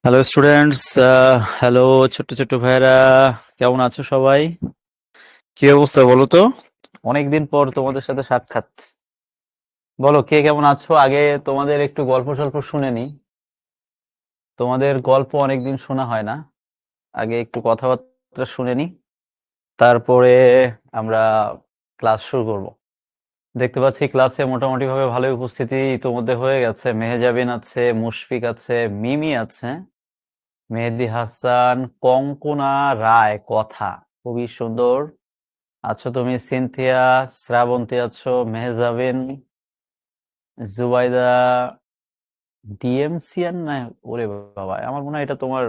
Hello students, hello ছোট্ট ছোট্ট ভাইয়েরা, কেমন আছো সবাই? কি অবস্থা বলো তো? অনেকদিন পর তোমাদের সাথে সাক্ষাৎ। বলো কে কেমন আছো? আগে তোমাদের একটু গল্প সল্প শুনে নি। তোমাদের গল্প অনেকদিন শোনা হয় না। আগে একটু কথাবার্তা শুনে নি, তারপরে আমরা ক্লাস শুরু করব। দেখতে পাচ্ছি ক্লাসে মোটামুটি ভাবে ভালোই উপস্থিতি ইতোমধ্যে হয়ে গেছে। মেহেজাবিন আছে, মুশফিক আছে, মিমি আছে, মেহেদী হাসান, কঙ্কনা রায়। কথা খুবই সুন্দর আছো তুমি। সিনথিয়া, শ্রাবন্তী আছো, মেহজাবিন, জুবাইদা, ডিএমসিয়ান না? ওরে বাবা, আমার মনে হয় এটা তোমার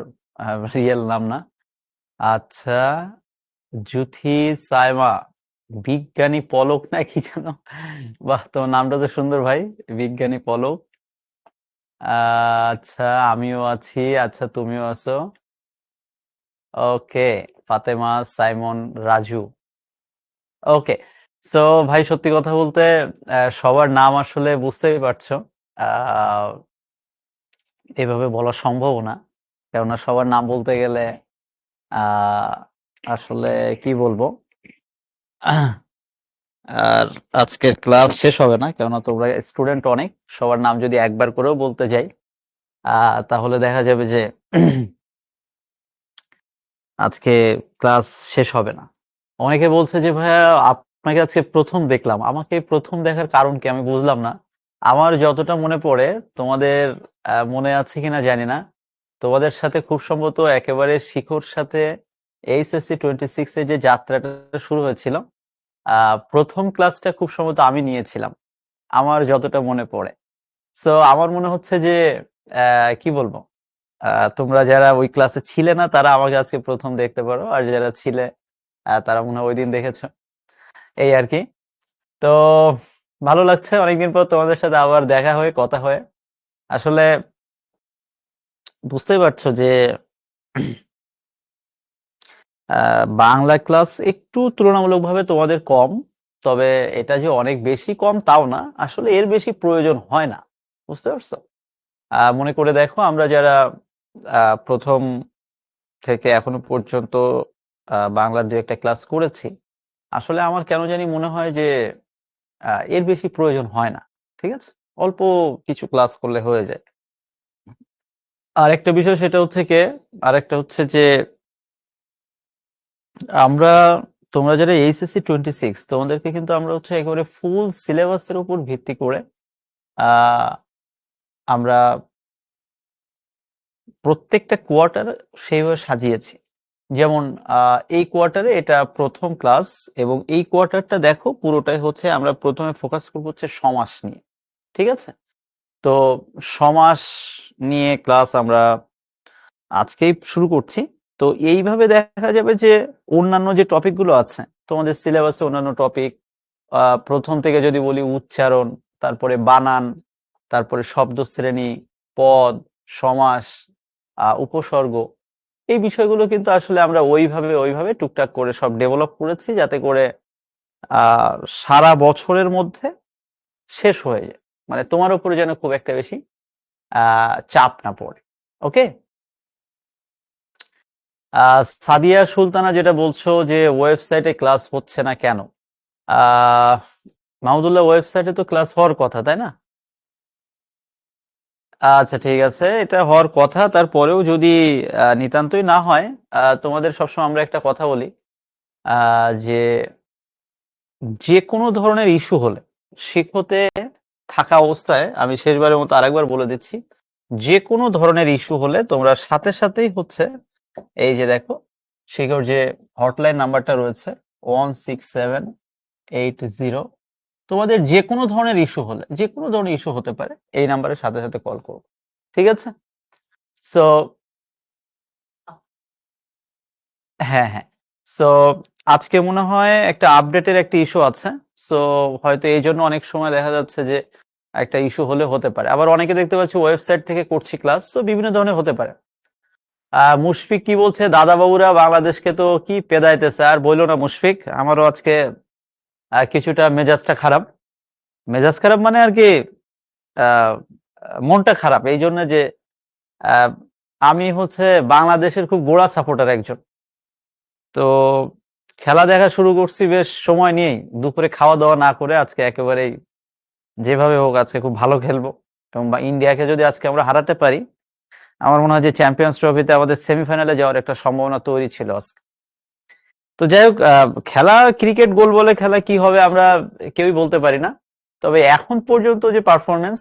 রিয়েল নাম না। আচ্ছা, জুথি, সাইমা, বিজ্ঞানী পলক না কি যেন। বাহ, তোমার নামটা তো সুন্দর ভাই, বিজ্ঞানী পলক। আচ্ছা, আমিও আছি। আচ্ছা, তুমিও আছো। ওকে, ফাতেমা, সাইমন, রাজু। ওকে। সো ভাই, সত্যি কথা বলতে সবার নাম আসলে বুঝতেই পারছো, আহ, এভাবে বলা সম্ভব না। কেননা সবার নাম বলতে গেলে আহ, আসলে কি বলবো, আর আজকের ক্লাস শেষ হবে না, কেননা তোমরা স্টুডেন্ট অনেক। সবার নাম যদি একবার করেও বলতে যাই তাহলে দেখা যাবে যে আজকে ক্লাস শেষ হবে না। অনেকে বলছে যে ভাইয়া, আপনাকে আজকে প্রথম দেখলাম। আমাকে প্রথম দেখার কারণ কি আমি বুঝলাম না। আমার যতটা মনে পড়ে, তোমাদের মনে আছে কিনা জানি না, তোমাদের সাথে খুব সম্ভবত একেবারে শিখর সাথে এইচএসসি 26 এর যে যাত্রাটা শুরু হয়েছিল, প্রথম ক্লাসটা খুব সম্ভবত আমি নিয়েছিলাম, আমার যতটা মনে পড়ে। সো আমার মনে হচ্ছে যে কি বলবো, তোমরা যারা ওই ক্লাসে ছিলে না তারা আমাকে আজকে প্রথম দেখতে পারো, আর যারা ছিলে তারা মনে হয় ওই দিন দেখেছো, এই আর কি। তো ভালো লাগছে অনেকদিন পর তোমাদের সাথে আবার দেখা হয়ে কথা হয়ে। আসলে বুঝতেই পারছো যে বাংলা ক্লাস একটু তুলনামূলকভাবে তোমাদের কম। তবে এটা যে অনেক বেশি কম তাও না, আসলে এর বেশি প্রয়োজন হয় না। বুঝতে পারছো? মনে করে দেখো, আমরা যারা প্রথম থেকে এখনো পর্যন্ত বাংলার দু একটা ক্লাস করেছি, আসলে আমার কেন জানি মনে হয় যে এর বেশি প্রয়োজন হয় না। ঠিক আছে, অল্প কিছু ক্লাস করলে হয়ে যায়। আরেকটা বিষয় সেটা হচ্ছে আরেকটা হচ্ছে যে আমরা, তোমরা যারা এইচএসসি 26, তোমাদেরকে কিন্তু আমরা হচ্ছে একেবারে ফুল সিলেবাসের উপর ভিত্তি করে আহ আমরা প্রত্যেকটা কোয়ার্টার সেইভাবে সাজিয়েছি। যেমন এই কোয়ার্টারে এটা প্রথম ক্লাস, এবং এই কোয়ার্টারটা দেখো পুরোটাই হচ্ছে আমরা প্রথমে ফোকাস করবো হচ্ছে সমাস নিয়ে। ঠিক আছে, তো সমাস নিয়ে ক্লাস আমরা আজকেই শুরু করছি। তো এইভাবে দেখা যাবে যে অন্যান্য যে টপিকগুলো আছে তোমাদের সিলেবাসে, অন্যান্য টপিক প্রথম থেকে যদি বলি, উচ্চারণ, তারপরে বানান, তারপরে শব্দ শ্রেণী, পদ, সমাস, উপসর্গ, এই বিষয়গুলো কিন্তু আসলে আমরা ওইভাবে ওইভাবে টুকটাক করে সব ডেভেলপ করেছি, যাতে করে আহ সারা বছরের মধ্যে শেষ হয়ে যায়, মানে তোমার উপরে যেন খুব একটা বেশি চাপ না পড়ে। ওকে। সাদিয়া সুলতানা যেটা বলছো যে ওয়েবসাইটে ক্লাস হচ্ছে না কেন, আহ মাহমুদুল্লাহ, ওয়েবসাইটে তো ক্লাস হওয়ার কথা, তাই না? আচ্ছা, ঠিক আছে, এটা হওয়ার কথা। তারপরেও যদি নিতান্তই না হয়, তোমাদের সবসময় আমরা একটা কথা বলি, যে যে কোনো ধরনের ইস্যু হলে শিক্ষতে থাকা অবস্থায়, আমি শেষবারের মতো আরেকবার বলে দিচ্ছি, যে কোনো ধরনের ইস্যু হলে তোমরা সাথে সাথেই হচ্ছে, এই যে দেখো শিখর যে হটলাইন নাম্বারটা রয়েছে 16780, তোমাদের যে কোনো ধরনের ইস্যু হলে, যে কোনো ধরনের ইস্যু হতে পারে, এই নাম্বারের সাথে সাথে কল করো। ঠিক আছে? সো হ্যাঁ, হ্যাঁ। সো আজকে মনে হয় একটা আপডেটের একটা ইস্যু আছে। সো হয়তো এই জন্য অনেক সময় দেখা যাচ্ছে যে একটা ইস্যু হলে হতে পারে। আবার অনেকে দেখতে পাচ্ছি ওয়েবসাইট থেকে করছি ক্লাস, তো বিভিন্ন ধরনের হতে পারে। মুশফিক কি বলছে, দাদা বাবুরা বাংলাদেশকে তো কি পেদাইতেছে, আর বইলো না মুশফিক, আমারও আজকে কিছুটা মেজাজটা খারাপ। মেজাজ খারাপ মানে আর কি, আহ মনটা খারাপ এই জন্য যে আমি হচ্ছে বাংলাদেশের খুব গোড়া সাপোর্টার একজন। তো খেলা দেখা শুরু করছি বেশ সময় নিয়েই, দুপুরে খাওয়া দাওয়া না করে আজকে একেবারেই যেভাবে হোক আজকে খুব ভালো খেলবো, এবং ইন্ডিয়াকে যদি আজকে আমরা হারাতে পারি, আমার মনে হয় যে চ্যাম্পিয়ন্স ট্রফিতে আমাদের সেমিফাইনালে যাওয়ার একটা সম্ভাবনা তৈরি ছিল আজকে। তো যাই হোক, খেলা ক্রিকেট, গোল বলে খেলা কি হবে আমরা কেউই বলতে পারি না। তবে এখন পর্যন্ত যে পারফরমেন্স,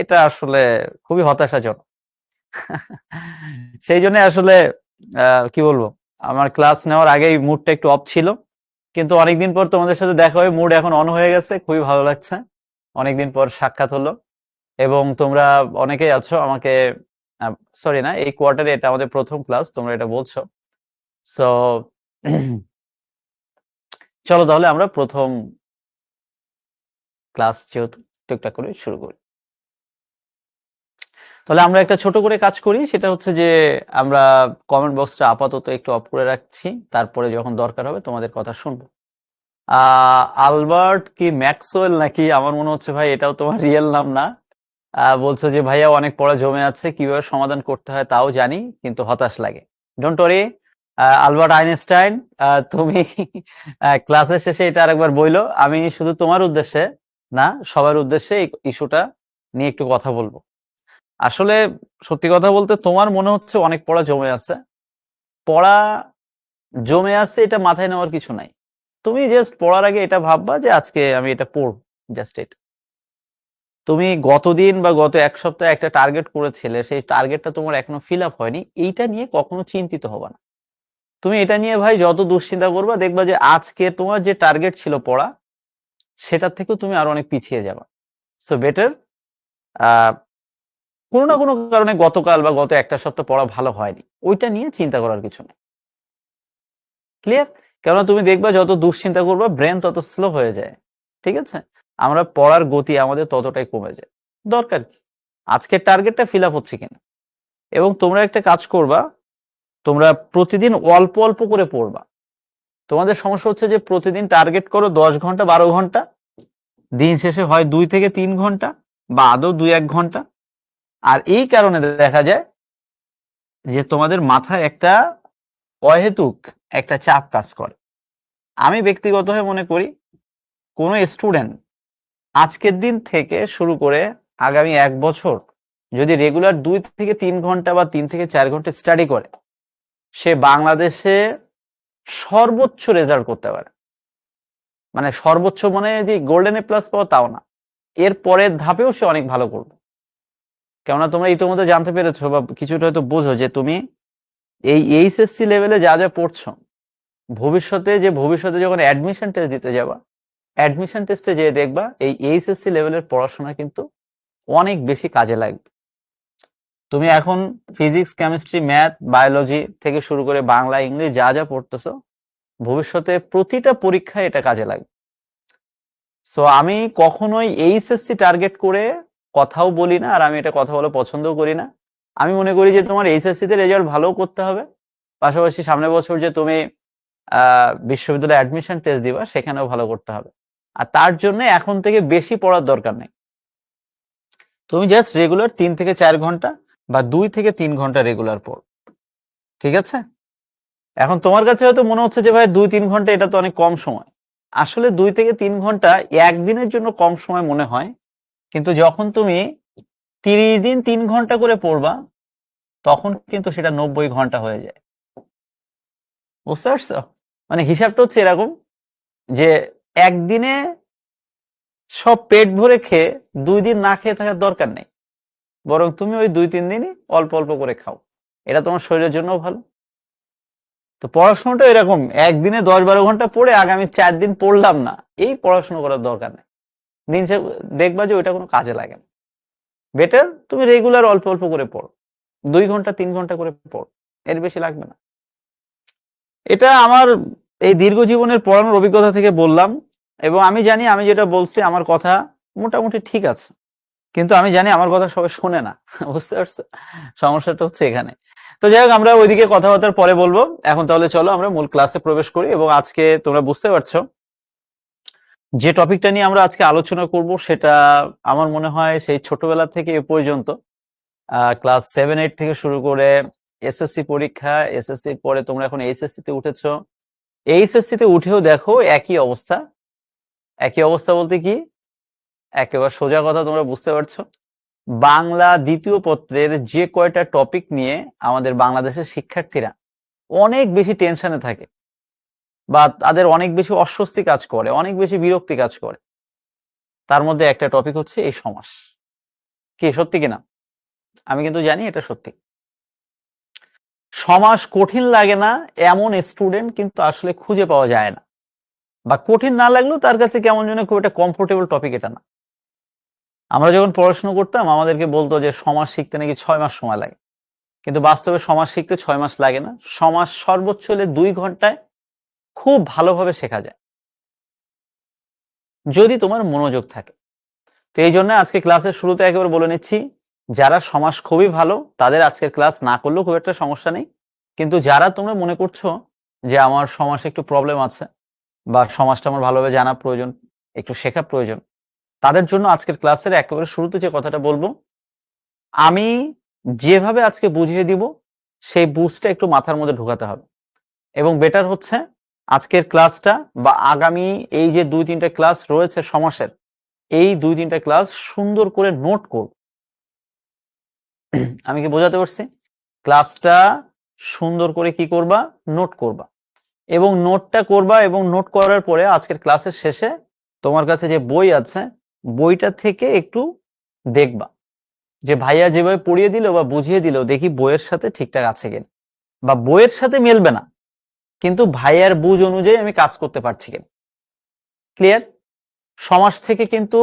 এটা আসলে খুবই হতাশাজনক। সেই জন্য আসলে কি বলবো, আমার ক্লাস নেওয়ার আগেই মুডটা একটু অফ ছিল, কিন্তু অনেকদিন পর তোমাদের সাথে দেখা হয়ে মুড এখন অন হয়ে গেছে, খুবই ভালো লাগছে। অনেকদিন পর সাক্ষাৎ হলো, এবং তোমরা অনেকেই আছো আমাকে, সরি না, এই কোয়ার্টারে এটা আমাদের প্রথম ক্লাস, তোমরা এটা বলছো। সো চলো তাহলে আমরা প্রথম ক্লাস যেহেতু টুকটাক করে শুরু করি। তাহলে আমরা একটা ছোট করে কাজ করি, সেটা হচ্ছে যে আমরা কমেন্ট বক্সটা আপাতত একটু অফ করে রাখছি, তারপরে যখন দরকার হবে তোমাদের কথা শুনবো। আলবার্ট কি ম্যাক্সওয়েল নাকি, আমার মনে হচ্ছে ভাই এটাও তোমার রিয়েল নাম না। বলছো যে ভাইয়া অনেক পড়া জমে আছে, কিভাবে সমাধান করতে হয় তাও জানি, কিন্তু হতাশ লাগে। ডোন্ট ওয়ারি, আলবার্ট আইনস্টাইন, তুমি ক্লাসের শেষে এটা আরেকবার বইলো, আমি শুধু তোমার উদ্দেশ্যে না, সবার উদ্দেশ্যে এই ইস্যুটা নিয়ে একটু কথা বলবো। আসলে সত্যি কথা বলতে তোমার মনে হচ্ছে অনেক পড়া জমে আছে। পড়া জমে আছে এটা মাথায় নেওয়ার কিছু নাই। তুমি জাস্ট পড়ার আগে এটা ভাববা যে আজকে আমি এটা পড়ব, জাস্ট এটা। তুমি গতদিন বা গত এক সপ্তাহে একটা টার্গেট করেছিলে, সেই টার্গেটটা তোমার এখনো ফিল আপ হয়নি, এইটা নিয়ে কখনো চিন্তিত হবা না। তুমি এটা নিয়ে ভাই যত দুশ্চিন্তা করবা, দেখবা যে আজকে তোমার যে টার্গেট ছিল পড়া, সেটার থেকেও তুমি আরো অনেক পিছিয়ে যাবা। সো বেটার, কোনো না কোনো কারণে গতকাল বা গত একটা সপ্তাহ পড়া ভালো হয়নি, ওইটা নিয়ে চিন্তা করার কিছু নেই। ক্লিয়ার? কেননা তুমি দেখবা যত দুশ্চিন্তা করবা, ব্রেন তত স্লো হয়ে যায়। ঠিক আছে? আমরা পড়ার গতি আমাদের ততটাই কমে যায়। দরকার কি? আজকের টার্গেটটা ফিল আপ হচ্ছে কিনা। এবং তোমরা একটা কাজ করবা, তোমরা প্রতিদিন অল্প অল্প করে পড়বা। তোমাদের সমস্যা হচ্ছে যে প্রতিদিন টার্গেট করো 10 ঘন্টা 12 ঘন্টা, দিন শেষে হয় 2 থেকে 3 ঘন্টা বা আদৌ 2-1 ঘন্টা। আর এই কারণে দেখা যায় যে তোমাদের মাথায় একটা অহেতুক একটা চাপ কাজ করে। আমি ব্যক্তিগতভাবে মনে করি, কোনো স্টুডেন্ট আজকের দিন থেকে শুরু করে আগামী 1 বছর যদি রেগুলার 2 থেকে 3 ঘন্টা বা 3 থেকে 4 ঘন্টা স্টাডি করে, সে বাংলাদেশে সর্বোচ্চ রেজাল্ট করতে পারে। মানে সর্বোচ্চ মানে যে গোল্ডেন এ প্লাস পাওয়া তাও না, এর পরের ধাপেও সে অনেক ভালো করবে। কেননা তোমরা ইতিমধ্যে জানতে পেরেছো বা কিছুটা হয়তো বোঝো যে তুমি এই এইচএসসি লেভেলে যা যা পড়ছো, ভবিষ্যতে যখন অ্যাডমিশন টেস্ট দিতে যাবা, অ্যাডমিশন টেস্টে যেয়ে দেখবা এই এইচএসসি লেভেলের পড়াশোনা কিন্তু অনেক বেশি কাজে লাগবে। তুমি এখন ফিজিক্স, কেমিস্ট্রি, ম্যাথ, বায়োলজি থেকে শুরু করে বাংলা, ইংলিশ যা যা পড়তেছো, ভবিষ্যতে প্রতিটা পরীক্ষায় এটা কাজে লাগবে। সো আমি কখনোই এইচএসসি টার্গেট করে কথাও বলি না, আর আমি এটা কথা বলে পছন্দও করি না। আমি মনে করি যে তোমার এইচএসসি তে রেজাল্ট ভালো করতে হবে, পাশাপাশি সামনের বছর যে তুমি বিশ্ববিদ্যালয়ে অ্যাডমিশন টেস্ট দিবা, সেখানেও ভালো করতে হবে। আর তার জন্য এখন থেকে বেশি পড়ার দরকার নেই। তুমি জাস্ট রেগুলার 3 থেকে 4 ঘন্টা বা 2 থেকে 3 ঘন্টা রেগুলার পড়। ঠিক আছে? এখন তোমার কাছে হয়তো মনে হচ্ছে যে ভাই 2-3 ঘন্টা এটা তো অনেক কম সময়। আসলে 2 থেকে 3 ঘন্টা একদিনের জন্য কম সময় মনে হয়, কিন্তু যখন তুমি 30 দিন 3 ঘন্টা করে পড়বা, তখন কিন্তু সেটা 90 ঘন্টা হয়ে যায়। বুঝতে পারছো? মানে হিসাবটা হচ্ছে এরকম যে একদিনে সব পেট ভরে খেয়ে 2 দিন না খেয়ে থাকার দরকার নেই, বরং তুমি ওই 2-3 দিনই অল্প অল্প করে খাও, এটা তোমার শরীরের জন্য ভালো। তো পড়াশোনাটা এরকম, একদিনে 10-12 ঘন্টা পড়ে আগামী 4 দিন পড়লাম না, এই পড়াশোনা করার দরকার নেই। দিন দেখবা যে ওইটা কোনো কাজে লাগে না। বেটার তুমি রেগুলার অল্প অল্প করে পড়ো, 2 ঘন্টা 3 ঘন্টা করে পড়ো, এর বেশি লাগবে না। এটা আমার এই দীর্ঘ জীবনের পড়ানোর অভিজ্ঞতা থেকে বললাম, এবং আমি জানি আমি যেটা বলছি আমার কথা মোটামুটি ঠিক আছে, কিন্তু আমি জানি আমার কথা সবাই শোনে না। বুঝতে পারছো? সমস্যাটা হচ্ছে এখানে। তো যাই হোক, আমরা ওইদিকে কথাবার্তার পরে বলবো। এখন তাহলে চলো আমরা মূল ক্লাসে প্রবেশ করি। এবং আজকে তোমরা বুঝতে পারছো যে টপিকটা নিয়ে আমরা আজকে আলোচনা করব, সেটা আমার মনে হয় সেই ছোটবেলা থেকে এ পর্যন্ত ক্লাস 7-8 থেকে শুরু করে এসএসসি পরীক্ষা, এসএসসির পরে তোমরা এখন এইচএসসি তে উঠেছো। এইচএসসি তে উঠেও দেখো একই অবস্থা। একই অবস্থা বলতে কি, একেবারে সোজা কথা তোমরা বুঝতে পারছো। বাংলা দ্বিতীয় পত্রের যে কয়টা টপিক নিয়ে আমাদের বাংলাদেশের শিক্ষার্থীরা অনেক বেশি টেনশনে থাকে বা তাদের অনেক বেশি অস্বস্তি কাজ করে, অনেক বেশি বিরক্তি কাজ করে, তার মধ্যে একটা টপিক হচ্ছে এই সমাস। কি সত্যি কিনা? আমি কিন্তু জানি এটা সত্যি। সমাস কঠিন লাগে না এমন স্টুডেন্ট কিন্তু আসলে খুঁজে পাওয়া যায় না, বা কঠিন না লাগলেও তার কাছে কেমন যেন খুব একটা কমফোর্টেবল টপিক এটা না। আমরা যখন পড়াশোনা করতাম আমাদেরকে বলতো যে সমাস শিখতে নাকি 6 মাস সময় লাগে, কিন্তু বাস্তবে সমাস শিখতে 6 মাস লাগে না। সমাস সর্বোচ্চ হলে 2 ঘন্টায় খুব ভালোভাবে শেখা যায়, যদি তোমার মনোযোগ থাকে। তো এই জন্য আজকে ক্লাসের শুরুতে একেবারে বলে নিচ্ছি, যারা সমাস খুবই ভালো তাদের আজকের ক্লাস না করলেও খুব একটা সমস্যা নেই। কিন্তু যারা তোমরা মনে করছো যে আমার সমাসে একটু প্রবলেম আছে বা সমাজটা আমার ভালোভাবে জানা প্রয়োজন, একটু শেখা প্রয়োজন, তাদের জন্য আজকের ক্লাসের একেবারে শুরুতে যে কথাটা বলবো, আমি যেভাবে আজকে বুঝিয়ে দিব সেই বুঝটা একটু মাথার মধ্যে ঢোকাতে হবে। এবং বেটার হচ্ছে আজকের ক্লাসটা বা আগামী এই যে 2-3টা ক্লাস রয়েছে সমাসের, এই 2-3টা ক্লাস সুন্দর করে নোট করব। আমি কি বোঝাতে পারছি? ক্লাসটা সুন্দর করে কি করবা? নোট করবা। এবং নোটটা করবা এবং নোট করার পরে আজকের ক্লাসের শেষে তোমার কাছে যে বই আছে, বইটা থেকে একটু দেখবা যে ভাইয়া যেভাবে পড়িয়ে দিল বা বুঝিয়ে দিল, দেখি বইয়ের সাথে ঠিকঠাক আছে কিনা, বা বইয়ের সাথে মেলবে না কিন্তু ভাইয়ার বুঝ অনুযায়ী আমি কাজ করতে পারছি কিনা। ক্লিয়ার? সমাস থেকে কিন্তু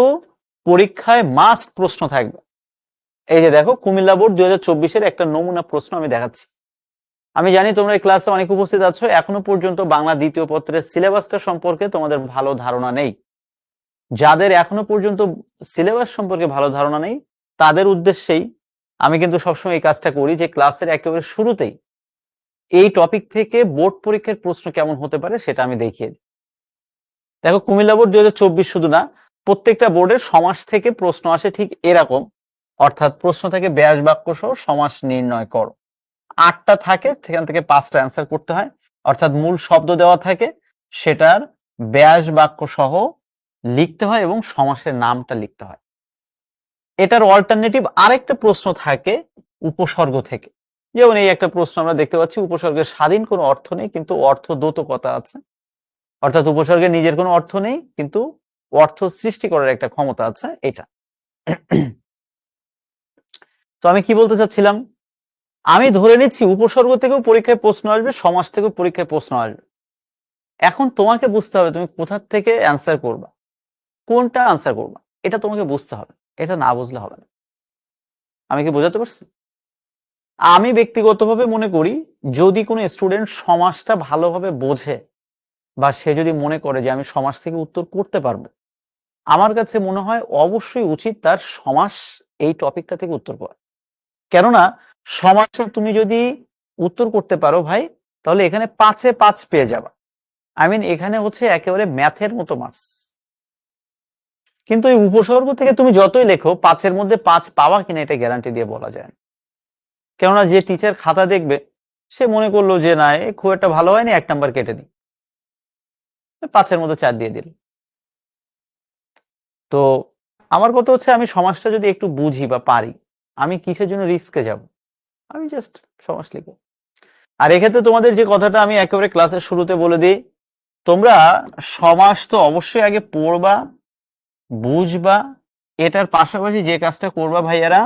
পরীক্ষায় মাস্ট প্রশ্ন থাকবে। এই যে দেখো, কুমিল্লা বোর্ড 2024-এর একটা নমুনা প্রশ্ন আমি দেখাচ্ছি। আমি জানি তোমরা এই ক্লাসে অনেক উপস্থিত আছো, এখনো পর্যন্ত বাংলা দ্বিতীয় পত্রের সিলেবাসটা সম্পর্কে তোমাদের ভালো ধারণা নেই। যাদের এখনো পর্যন্ত সিলেবাস সম্পর্কে ভালো ধারণা নেই তাদের উদ্দেশ্যেই আমি কিন্তু সবসময় এই কাজটা করি যে ক্লাসের একেবারে শুরুতেই এই টপিক থেকে বোর্ড পরীক্ষার প্রশ্ন কেমন হতে পারে সেটা আমি দেখিয়ে দিই। দেখো, কুমিল্লা বোর্ড 2024 শুধু না, প্রত্যেকটা বোর্ডের সমাস থেকে প্রশ্ন আসে ঠিক এরকম, অর্থাৎ প্রশ্ন থেকে ব্যাস বাক্য সহ সমাস নির্ণয় করো। 8টা থাকে, সেখান থেকে 5টা অ্যান্সার করতে হয়, অর্থাৎ মূল শব্দ দেওয়া থাকে, সেটার ব্যাস বাক্য সহ লিখতে হয় এবং সমাসের নামটা লিখতে হয়। এটার অল্টারনেটিভ আরেকটা প্রশ্ন থাকে উপসর্গ থেকে। যেমন এই একটা প্রশ্ন আমরা দেখতে পাচ্ছি, উপসর্গের স্বাধীন কোনো অর্থ নেই কিন্তু অর্থ দ্যোতকতা আছে, অর্থাৎ উপসর্গের নিজের কোনো অর্থ নেই কিন্তু অর্থ সৃষ্টি করার একটা ক্ষমতা আছে। এটা তো আমি কি বলতে চাচ্ছিলাম, আমি ধরে নিচ্ছি উপসর্গ থেকেও পরীক্ষায় প্রশ্ন আসবে, সমাস থেকেও পরীক্ষায় প্রশ্ন আসবে। এখন তোমাকে বুঝতে হবে তুমি কোথা থেকে অ্যান্সার করবা, কোনটা অ্যান্সার করবা, এটা তোমাকে বুঝতে হবে। এটা না বুঝলে হবে না। আমি কি বোঝাতে পারছি? আমি ব্যক্তিগতভাবে মনে করি, যদি কোনো স্টুডেন্ট সমাজটা ভালোভাবে বোঝে বা সে যদি মনে করে যে আমি সমাজ থেকে উত্তর করতে পারবো, আমার কাছে মনে হয় অবশ্যই উচিত তার সমাস এই টপিকটা থেকে উত্তর করা। কেননা সমাজে তুমি যদি উত্তর করতে পারো ভাই, তাহলে এখানে 5-এ 5 পেয়ে যাবা। এখানে হচ্ছে একেবারে ম্যাথের মতো মার্কস। কিন্তু এই উপসর্গ থেকে তুমি যতই লেখো 5-এর মধ্যে 5 পাওয়া কিনা এটা গ্যারান্টি দিয়ে বলা যায় না। কেননা যে টিচার খাতা দেখবে সে মনে করলো যে না, খুব একটা ভালো হয়নি, 1 নাম্বার কেটে নি, 5-এর মধ্যে 4 দিয়ে দিল। তো আমার কথা হচ্ছে, আমি সমাজটা যদি একটু বুঝি বা পারি, আমি কিসের জন্য রিস্কে যাব? আমি জাস্ট সমাজ লিখবো। আর এক্ষেত্রে তোমাদের যে কথাটা আমি একেবারে ক্লাসের শুরুতে বলে দিই, তোমরা সমাজ তো অবশ্যই আগে পড়বা, বুঝবা। এটার পাশাপাশি যে কাজটা করবা ভাইয়ারা,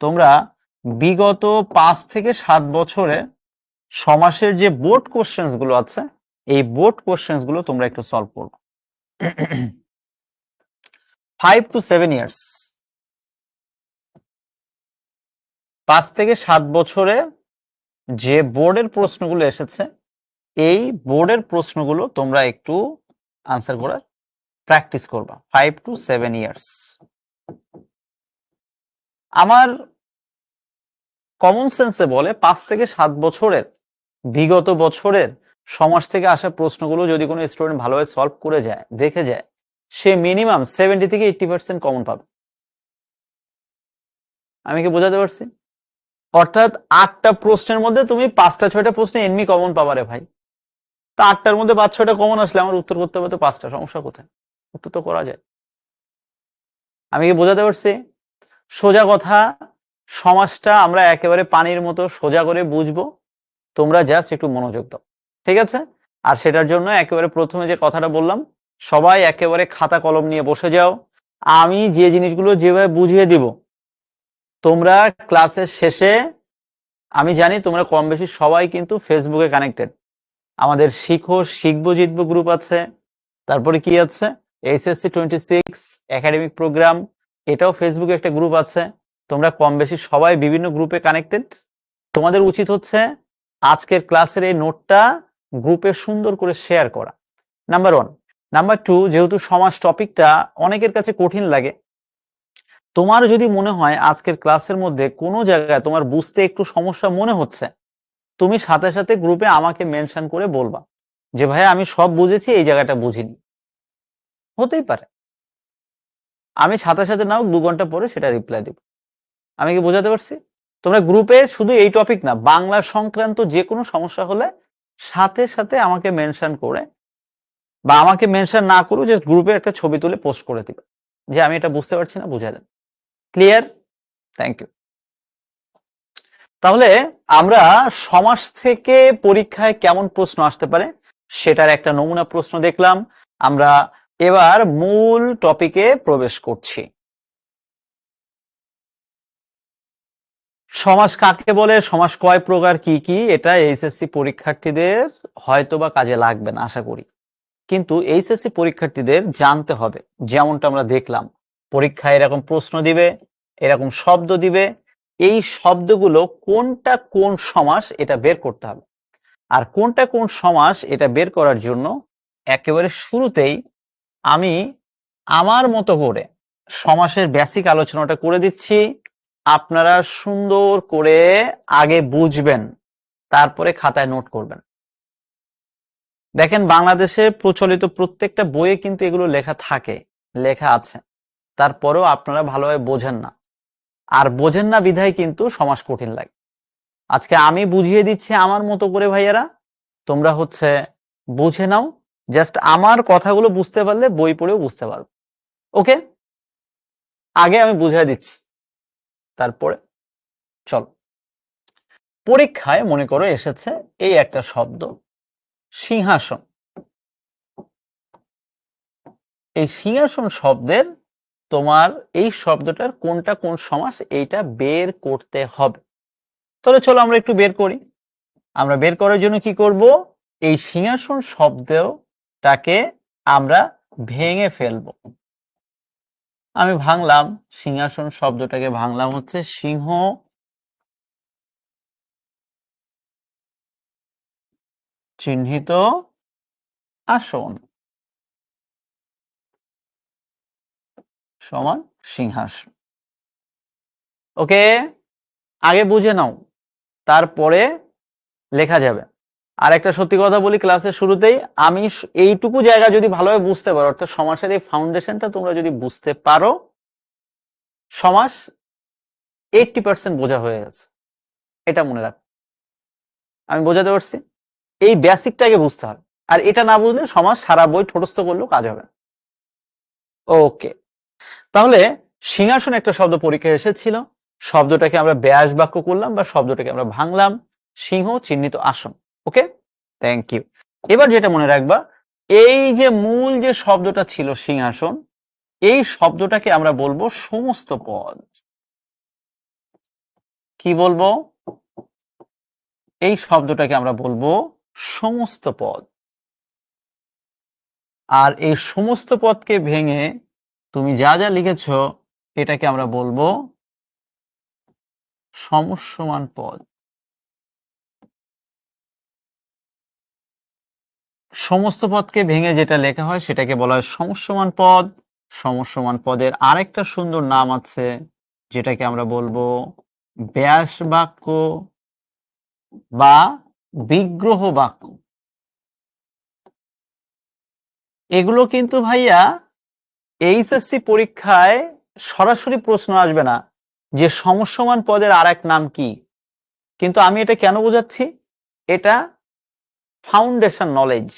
তোমরা বিগত 5 থেকে 7 বছরে সমাসের যে বোর্ড কোশ্চেন্স গুলো আছে, এই বোর্ড কোশ্চেন্স গুলো তোমরা একটু সলভ করবা। 5 to 7 ইয়ার্স, 5 থেকে 7 বছরে যে বোর্ডের প্রশ্নগুলো এসেছে, এই বোর্ডের প্রশ্নগুলো তোমরা একটু আনসার করার প্র্যাকটিস করবা। 5 to 7 ইয়ার্স। আমার কমন সেন্সে বলে 5 থেকে 7 বছরের বিগত বছরের সমাজ থেকে আসা প্রশ্নগুলো যদি কোনো স্টুডেন্ট ভালোভাবে সলভ করে যায়, দেখে যায়, সে মিনিমাম 70 থেকে 80% কমন পাবে। আমি কি বোঝাতে পারছি? অর্থাৎ 8টা প্রশ্নের মধ্যে তুমি 5টা 6টা প্রশ্নে এমনি কমন পাবারে ভাই। তা 8টার মধ্যে 5-6টা কমন আসলে আমার উত্তর করতে হবে তো 5টা, সমস্যা কোথায়? উত্তর তো করা যায়। আমি কি বোঝাতে পারছি? সোজা কথা, সমাজটা আমরা একেবারে পানির মতো সোজা করে বুঝবো, তোমরা জাস্ট একটু মনোযোগ দাও, ঠিক আছে? আর সেটার জন্য একেবারে প্রথমে যে কথাটা বললাম, সবাই একেবারে খাতা কলম নিয়ে বসে যাও। আমি যে জিনিসগুলো যেভাবে বুঝিয়ে দিব, তোমরা ক্লাসের শেষে, আমি জানি তোমরা কম বেশি সবাই কিন্তু ফেসবুকে কানেক্টেড। আমাদের শিখবো জিতবো গ্রুপ আছে, তারপরে কি আছে SSC 26 একাডেমিক প্রোগ্রাম, এটাও ফেসবুকে একটা গ্রুপ আছে। তোমরা কম বেশি সবাই বিভিন্ন গ্রুপে কানেক্টেড। তোমাদের উচিত হচ্ছে আজকের ক্লাসের এই নোটটা গ্রুপে সুন্দর করে শেয়ার করা, নাম্বার 1। নাম্বার 2, যেহেতু সমাজ টপিকটা অনেকের কাছে কঠিন লাগে, তোমার যদি মনে হয় আজকের ক্লাসের মধ্যে কোনো জায়গায় তোমার বুঝতে একটু সমস্যা মনে হচ্ছে, তুমি সাথে সাথে গ্রুপে আমাকে মেনশন করে বলবা যে ভাই আমি সব বুঝেছি, এই জায়গাটা বুঝিনি। হতেই পারে, আমি সাথে সাথে নাও 2 ঘন্টা পরে সেটা রিপ্লাই দেব। আমি কি বোঝাতে পারছি? তোমরা গ্রুপে শুধু এই টপিক না, বাংলা সংক্রান্ত যে কোনো সমস্যা হলে সাথে সাথে আমাকে মেনশন করে, বা আমাকে মেনশন না করো, জাস্ট গ্রুপে একটা ছবি তুলে পোস্ট করে দিবে যে আমি এটা বুঝতে পারছি না, বুঝাই দেন। ক্লিয়ার? Thank you. তাহলে আমরা সমাজ থেকে পরীক্ষায় কেমন প্রশ্ন আসতে পারে সেটার একটা নমুনা প্রশ্ন দেখলাম। আমরা এবার মূল টপিকে প্রবেশ করছি। সমাস কাকে বলে, সমাস কয় প্রকার, কি কি, এটা এইচএসসি পরীক্ষার্থীদের হয়তোবা কাজে লাগবে না আশা করি, কিন্তু এইচএসসি পরীক্ষার্থীদের জানতে হবে। যেমনটা আমরা দেখলাম, পরীক্ষায় এরকম প্রশ্ন দিবে, এরকম শব্দ দিবে, এই শব্দগুলো কোনটা কোন সমাস এটা বের করতে হবে। আর কোনটা কোন সমাস এটা বের করার জন্য একেবারে শুরুতেই আমি আমার মতো করে সমাসের বেসিক আলোচনাটা করে দিচ্ছি। আপনারা সুন্দর করে আগে বুঝবেন, তারপরে খাতায় নোট করবেন। দেখেন, বাংলাদেশে প্রচলিত প্রত্যেকটা বইয়ে কিন্তু এগুলো লেখা থাকে, লেখা আছে, তারপরেও আপনারা ভালোভাবে বোঝেন না। আর বোঝেন না বিধায় কিন্তু সমাস কঠিন লাগে। আজকে আমি বুঝিয়ে দিচ্ছি আমার মতো করে, ভাইয়ারা তোমরা হচ্ছে বুঝে নাও। জাস্ট আমার কথাগুলো বুঝতে পারলে বই পড়েও বুঝতে পারবে। ওকে, আগে আমি বুঝিয়ে দিচ্ছি, তারপরে চলো। পরীক্ষায় মনে করো এসেছে এই একটা শব্দ, সিংহাসন। এই সিংহাসন শব্দের তোমার এই শব্দটার কোনটা কোন সমাস এইটা বের করতে হবে। তাহলে চলো আমরা একটু বের করি। আমরা বের করার জন্য কি করব, এই সিংহাসন শব্দটাকে আমরা ভেঙে ফেলবো। আমি ভাঙলাম, সিংহাসন শব্দটাকে ভাঙলাম হচ্ছে সিংহ চিহ্নিত আসন সমান সিংহাসন। ওকে, আগে বুঝে নাও, তারপরে লেখা যাবে। আর একটা সত্যি কথা বলি ক্লাসের শুরুতেই, আমি এইটুকু জায়গা যদি ভালোভাবে বুঝতে পারো, অর্থাৎ সমাসের এই ফাউন্ডেশনটা তোমরা যদি বুঝতে পারো, সমাস 80% বোঝা হয়ে গেছে, এটা মনে রাখ। আমি বোঝাতে পারছি? এই বেসিকটাকে বুঝতে হবে, আর এটা না বুঝলে সমাজ সারা বই ঠোঁটস্থ করলেও কাজ হবে। ওকে, তাহলে সিংহাসন একটা শব্দ পরীক্ষায় এসেছিল, শব্দটাকে আমরা ব্যাস বাক্য করলাম বা শব্দটাকে আমরা ভাঙলাম, সিংহ চিহ্নিত আসন। ওকে, থ্যাংক ইউ। এবার যেটা মনে রাখবা, এই যে মূল যে শব্দটা ছিল সিংহাসন, এই শব্দটাকে আমরা বলবো সমস্ত পদ। কি বলবো? এই শব্দটাকে আমরা বলবো সমস্ত পদ। আর এই সমস্ত পদকে ভেঙে তুমি যা যা লিখেছ এটাকে আমরা বলবো সমস্যমান পদ। সমস্ত পদকে ভেঙে যেটা লেখা হয় সেটাকে বলা হয় সমস্যমান পদ। সমস্যমান পদের আরেকটা সুন্দর নাম আছে, যেটাকে আমরা বলবো ব্যাস বাক্য বা বিগ্রহ বাক্য। এগুলো কিন্তু ভাইয়া এইচএসসি পরীক্ষায় সরাসরি প্রশ্ন আসবে না যে সমস্যমান পদের আর এক নাম কি, কিন্তু আমি এটা কেন বোঝাচ্ছি, এটা ফাউন্ডেশন নলেজ,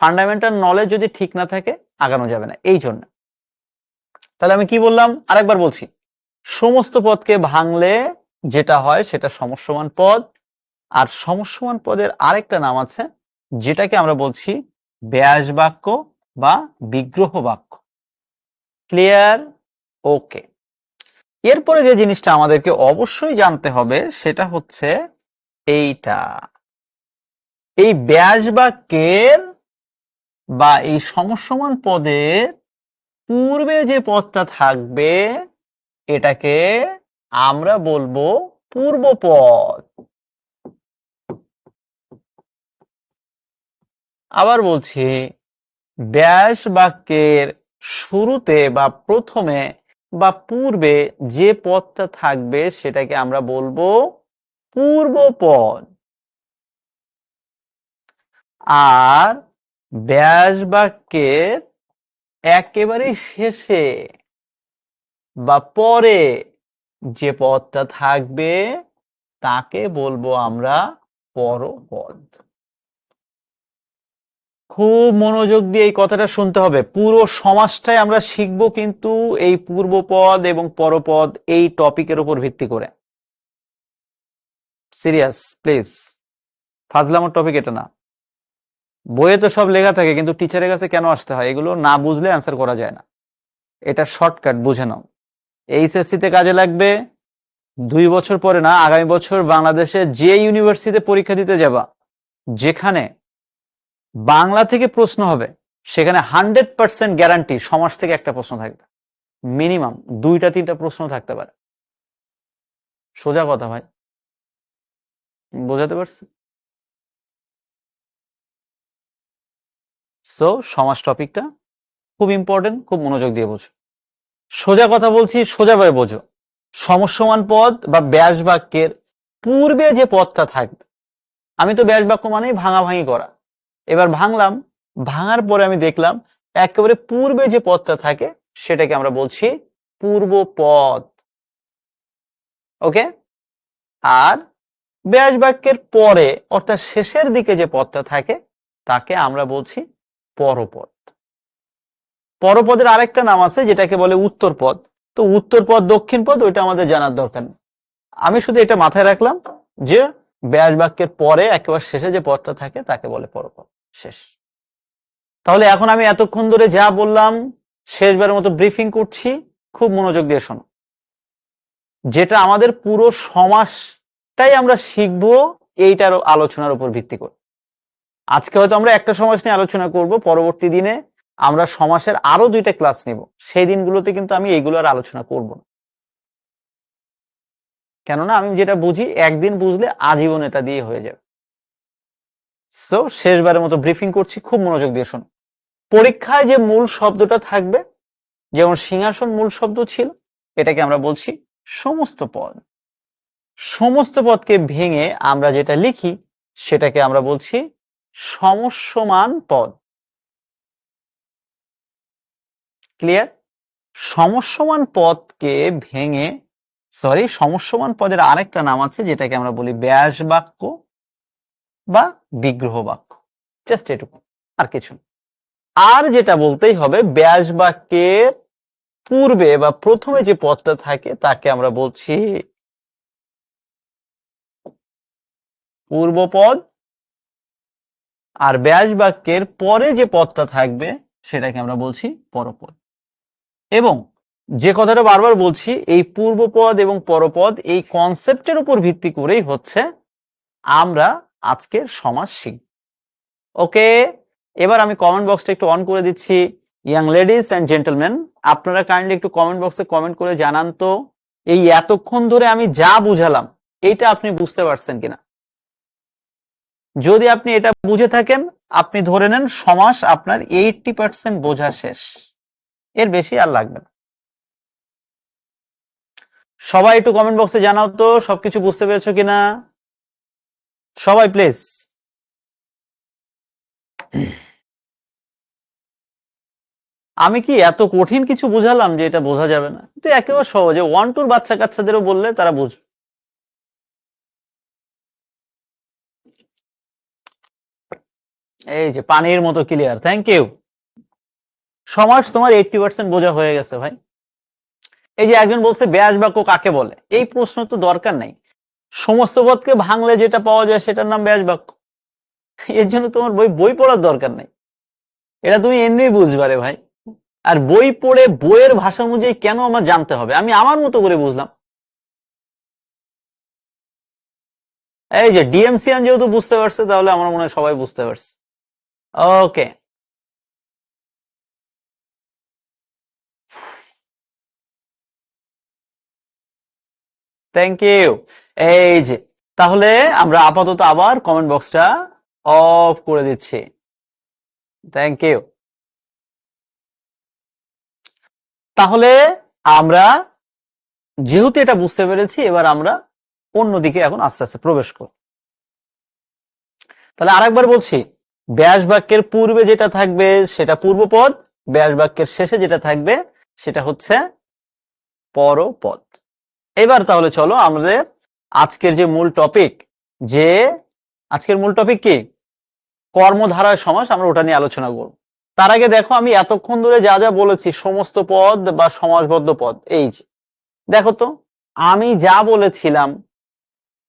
ফান্ডামেন্টাল নলেজ যদি ঠিক না থাকে আগানো যাবে না। এই জন্য তাহলে আমি কি বললাম, আরেকবার বলছি, সমস্ত পদকে ভাঙলে যেটা হয় সেটা সমস্যমান পদ, আর সমস্যমান পদের আরেকটা নাম আছে যেটাকে আমরা বলছি ব্যাস বাক্য বা বিগ্রহ বাক্য। ক্লিয়ার? ওকে। এরপরে যে জিনিসটা আমাদেরকে অবশ্যই জানতে হবে সেটা হচ্ছে এইটা, এই ব্যাস বাক্যের বা এই সমস্যমান পদের পূর্বে যে পদটা থাকবে এটাকে আমরা বলবো পূর্বপদ। আবার বলছি, ব্যাস বাক্যের শুরুতে বা প্রথমে বা পূর্বে যে পদটা থাকবে সেটাকে আমরা বলবো পূর্বপদ। আর ব্যাস বাক্যের একেবারে শেষে বা পরে যে পদটা থাকবে তাকে বলবো আমরা পরপদ। খুব মনোযোগ দিয়ে এই কথাটা শুনতে হবে, পুরো সমাসটাই আমরা শিখবো কিন্তু এই পূর্বপদ এবং পরপদ এই টপিকের উপর ভিত্তি করে। সিরিয়াস প্লিজ, ফাজলামোর টপিক এটা না। বইয়ে তো সব লেখা থাকে, কিন্তু টিচারের কাছে কেন আসতে হয়? এগুলো না বুঝলে অ্যান্সার করা যায় না। এটা শর্টকাট, বুঝে নাও। এইচএসসি তে কাজে লাগবে, 2 বছর পরে না, আগামী বছর বাংলাদেশে যে ইউনিভার্সিটিতে পরীক্ষা দিতে যাবা, যেখানে বাংলা থেকে প্রশ্ন হবে, সেখানে 100% গ্যারান্টি সমাজ থেকে একটা প্রশ্ন থাকবে, মিনিমাম 2-3টা প্রশ্ন থাকতে পারে। সোজা কথা ভাই, বোঝাতে পারছি? সো সমাজ টপিকটা খুব ইম্পর্টেন্ট, খুব মনোযোগ দিয়ে বোঝো। সোজা কথা বলছি, সোজাভাবে বোঝো। সমস্যমান পদ বা ব্যাস বাক্যের পূর্বে যে পদটা থাকবে, আমি তো ব্যাস বাক্য মানেই ভাঙাভাঙি করা, এবার ভাঙলাম, ভাঙার পরে আমি দেখলাম একেবারে পূর্বে যে পদটা থাকে সেটাকে আমরা বলছি পূর্বপদ। ওকে? আর ব্যাস বাক্যের পরে অর্থাৎ শেষের দিকে যে পদটা থাকে তাকে আমরা বলছি পরপদ। পরপদের আরেকটা নাম আছে যেটাকে বলে উত্তর পদ। তো উত্তর পদ দক্ষিণ পদ ওইটা আমাদের জানার দরকার নেই, আমি শুধু এটা মাথায় রাখলাম যে ব্যাস বাক্যের পরে একেবারে শেষে যে পদটা থাকে তাকে বলে পরপদ। শেষ। তাহলে এখন আমি এতক্ষণ ধরে যা বললাম শেষবারের মতো ব্রিফিং করছি, খুব মনোযোগ দিয়ে শোনো। যেটা আমাদের পুরো সমাসটাই আমরা শিখবো এইটার আলোচনার উপর ভিত্তি করে। আজকে হয়তো আমরা একটা সমাস নিয়ে আলোচনা করব, পরবর্তী দিনে আমরা সমাসের আরো 2টা ক্লাস নিব, সেই দিনগুলোতে কিন্তু আমি এইগুলো আর আলোচনা করব না। কেননা আমি যেটা বুঝি একদিন বুঝলে আজীবন এটা দিয়ে হয়ে যাবে। সো শেষবারের মতো ব্রিফিং করছি, খুব মনোযোগ দিয়ে শোনো। পরীক্ষায় যে মূল শব্দটা থাকবে, যেমন সিংহাসন মূল শব্দ ছিল, এটাকে আমরা বলছি সমস্ত পদ। সমস্ত পদকে ভেঙে আমরা যেটা লিখি সেটাকে আমরা বলছি সমস্যমান পদ। ক্লিয়ার? সমস্যমান পদকে ভেঙে, সমস্যমান পদের আরেকটা নাম আছে যেটাকে আমরা বলি ব্যাস বাক্য বা বিগ্রহ বাক্য। জাস্ট এটুকু, আর কিছু। আর যেটা বলতেই হবে, ব্যাস বাক্যের পূর্বে বা প্রথমে যে পদটা থাকে তাকে আমরা বলছি পূর্বপদ, আর ব্যাস বাক্যের পরে যে পদটা থাকবে সেটাকে আমরা বলছি পরপদ। এবং যে কথাটা বারবার বলছি, এই পূর্বপদ এবং পরপদ এই কনসেপ্টের উপর ভিত্তি করেই হচ্ছে আমরা আজকের সমাস শিখব। ওকে, এবার আমি কমেন্ট বক্সটা একটু অন করে দিচ্ছি। ইয়াং লেডিস এন্ড জেন্টলম্যান, আপনারা কাইন্ডলি একটু কমেন্ট বক্সে কমেন্ট করে জানান তো এই এতক্ষণ ধরে আমি যা বুঝালাম এইটা আপনি বুঝতে পারছেন কিনা। যদি আপনি এটা বুঝে থাকেন, আপনি ধরে নেন সমাস আপনার 80% বোঝা শেষ, এর বেশি আর লাগবে না। সবাই একটু কমেন্ট বক্সে জানাও তো সবকিছু বুঝতে পেরেছো কিনা, সবাই প্লিজ। আমি কি এত কঠিন কিছু বুঝালাম যে এটা বোঝা যাবে না? কিন্তু একেবারে সহজে 1-2 বাচ্চা কাচ্চাদেরও বললে তারা বুঝবে। এই যে পানির মতো ক্লিয়ার, থ্যাংক ইউ। সমাস তোমার 80% বোঝা হয়ে গেছে ভাই। এই যে একজন বলছে ব্যাস বাক্য কাকে বলে, এই প্রশ্ন তো দরকার নাই। সমস্ত পদকে ভাঙলে যেটা পাওয়া যায় সেটার নাম ব্যাস বাক্য। এর জন্য তোমার বই পড়ার দরকার নাই, এটা তুমি এমনি বুঝবারে ভাই। আর বই পড়ে বইয়ের ভাষা অনুযায়ী কেন আমার জানতে হবে, আমি আমার মতো করে বুঝলাম। এই যে ডিএমসিয়ান যেহেতু বুঝতে পারছে, তাহলে আমার মনে হয় সবাই বুঝতে পারছে। ওকে, থ্যাংক ইউ। এই যে তাহলে আমরা আপাতত আবার কমেন্ট বক্সটা অফ করে দিচ্ছি। Thank you. তাহলে আমরা যেহেতু এটা বুঝতে পেরেছি, এবার আমরা অন্যদিকে এখন আস্তে আস্তে প্রবেশ করব। তাহলে আরেকবার বলছি, ব্যাস বাক্যের পূর্বে যেটা থাকবে সেটা পূর্বপদ, ব্যাস বাক্যের শেষে যেটা থাকবে সেটা হচ্ছে পরপদ। এবার তাহলে চলো আমাদের আজকের যে মূল টপিক, যে আজকের মূল টপিক কি, কর্মধারয় সমাস, আমরা ওটা নিয়ে আলোচনা করব। তার আগে দেখো আমি এতক্ষণ ধরে যা যা বলেছি সমস্ত পদ বা সমাসবদ্ধ পদ, এই যে দেখো তো আমি যা বলেছিলাম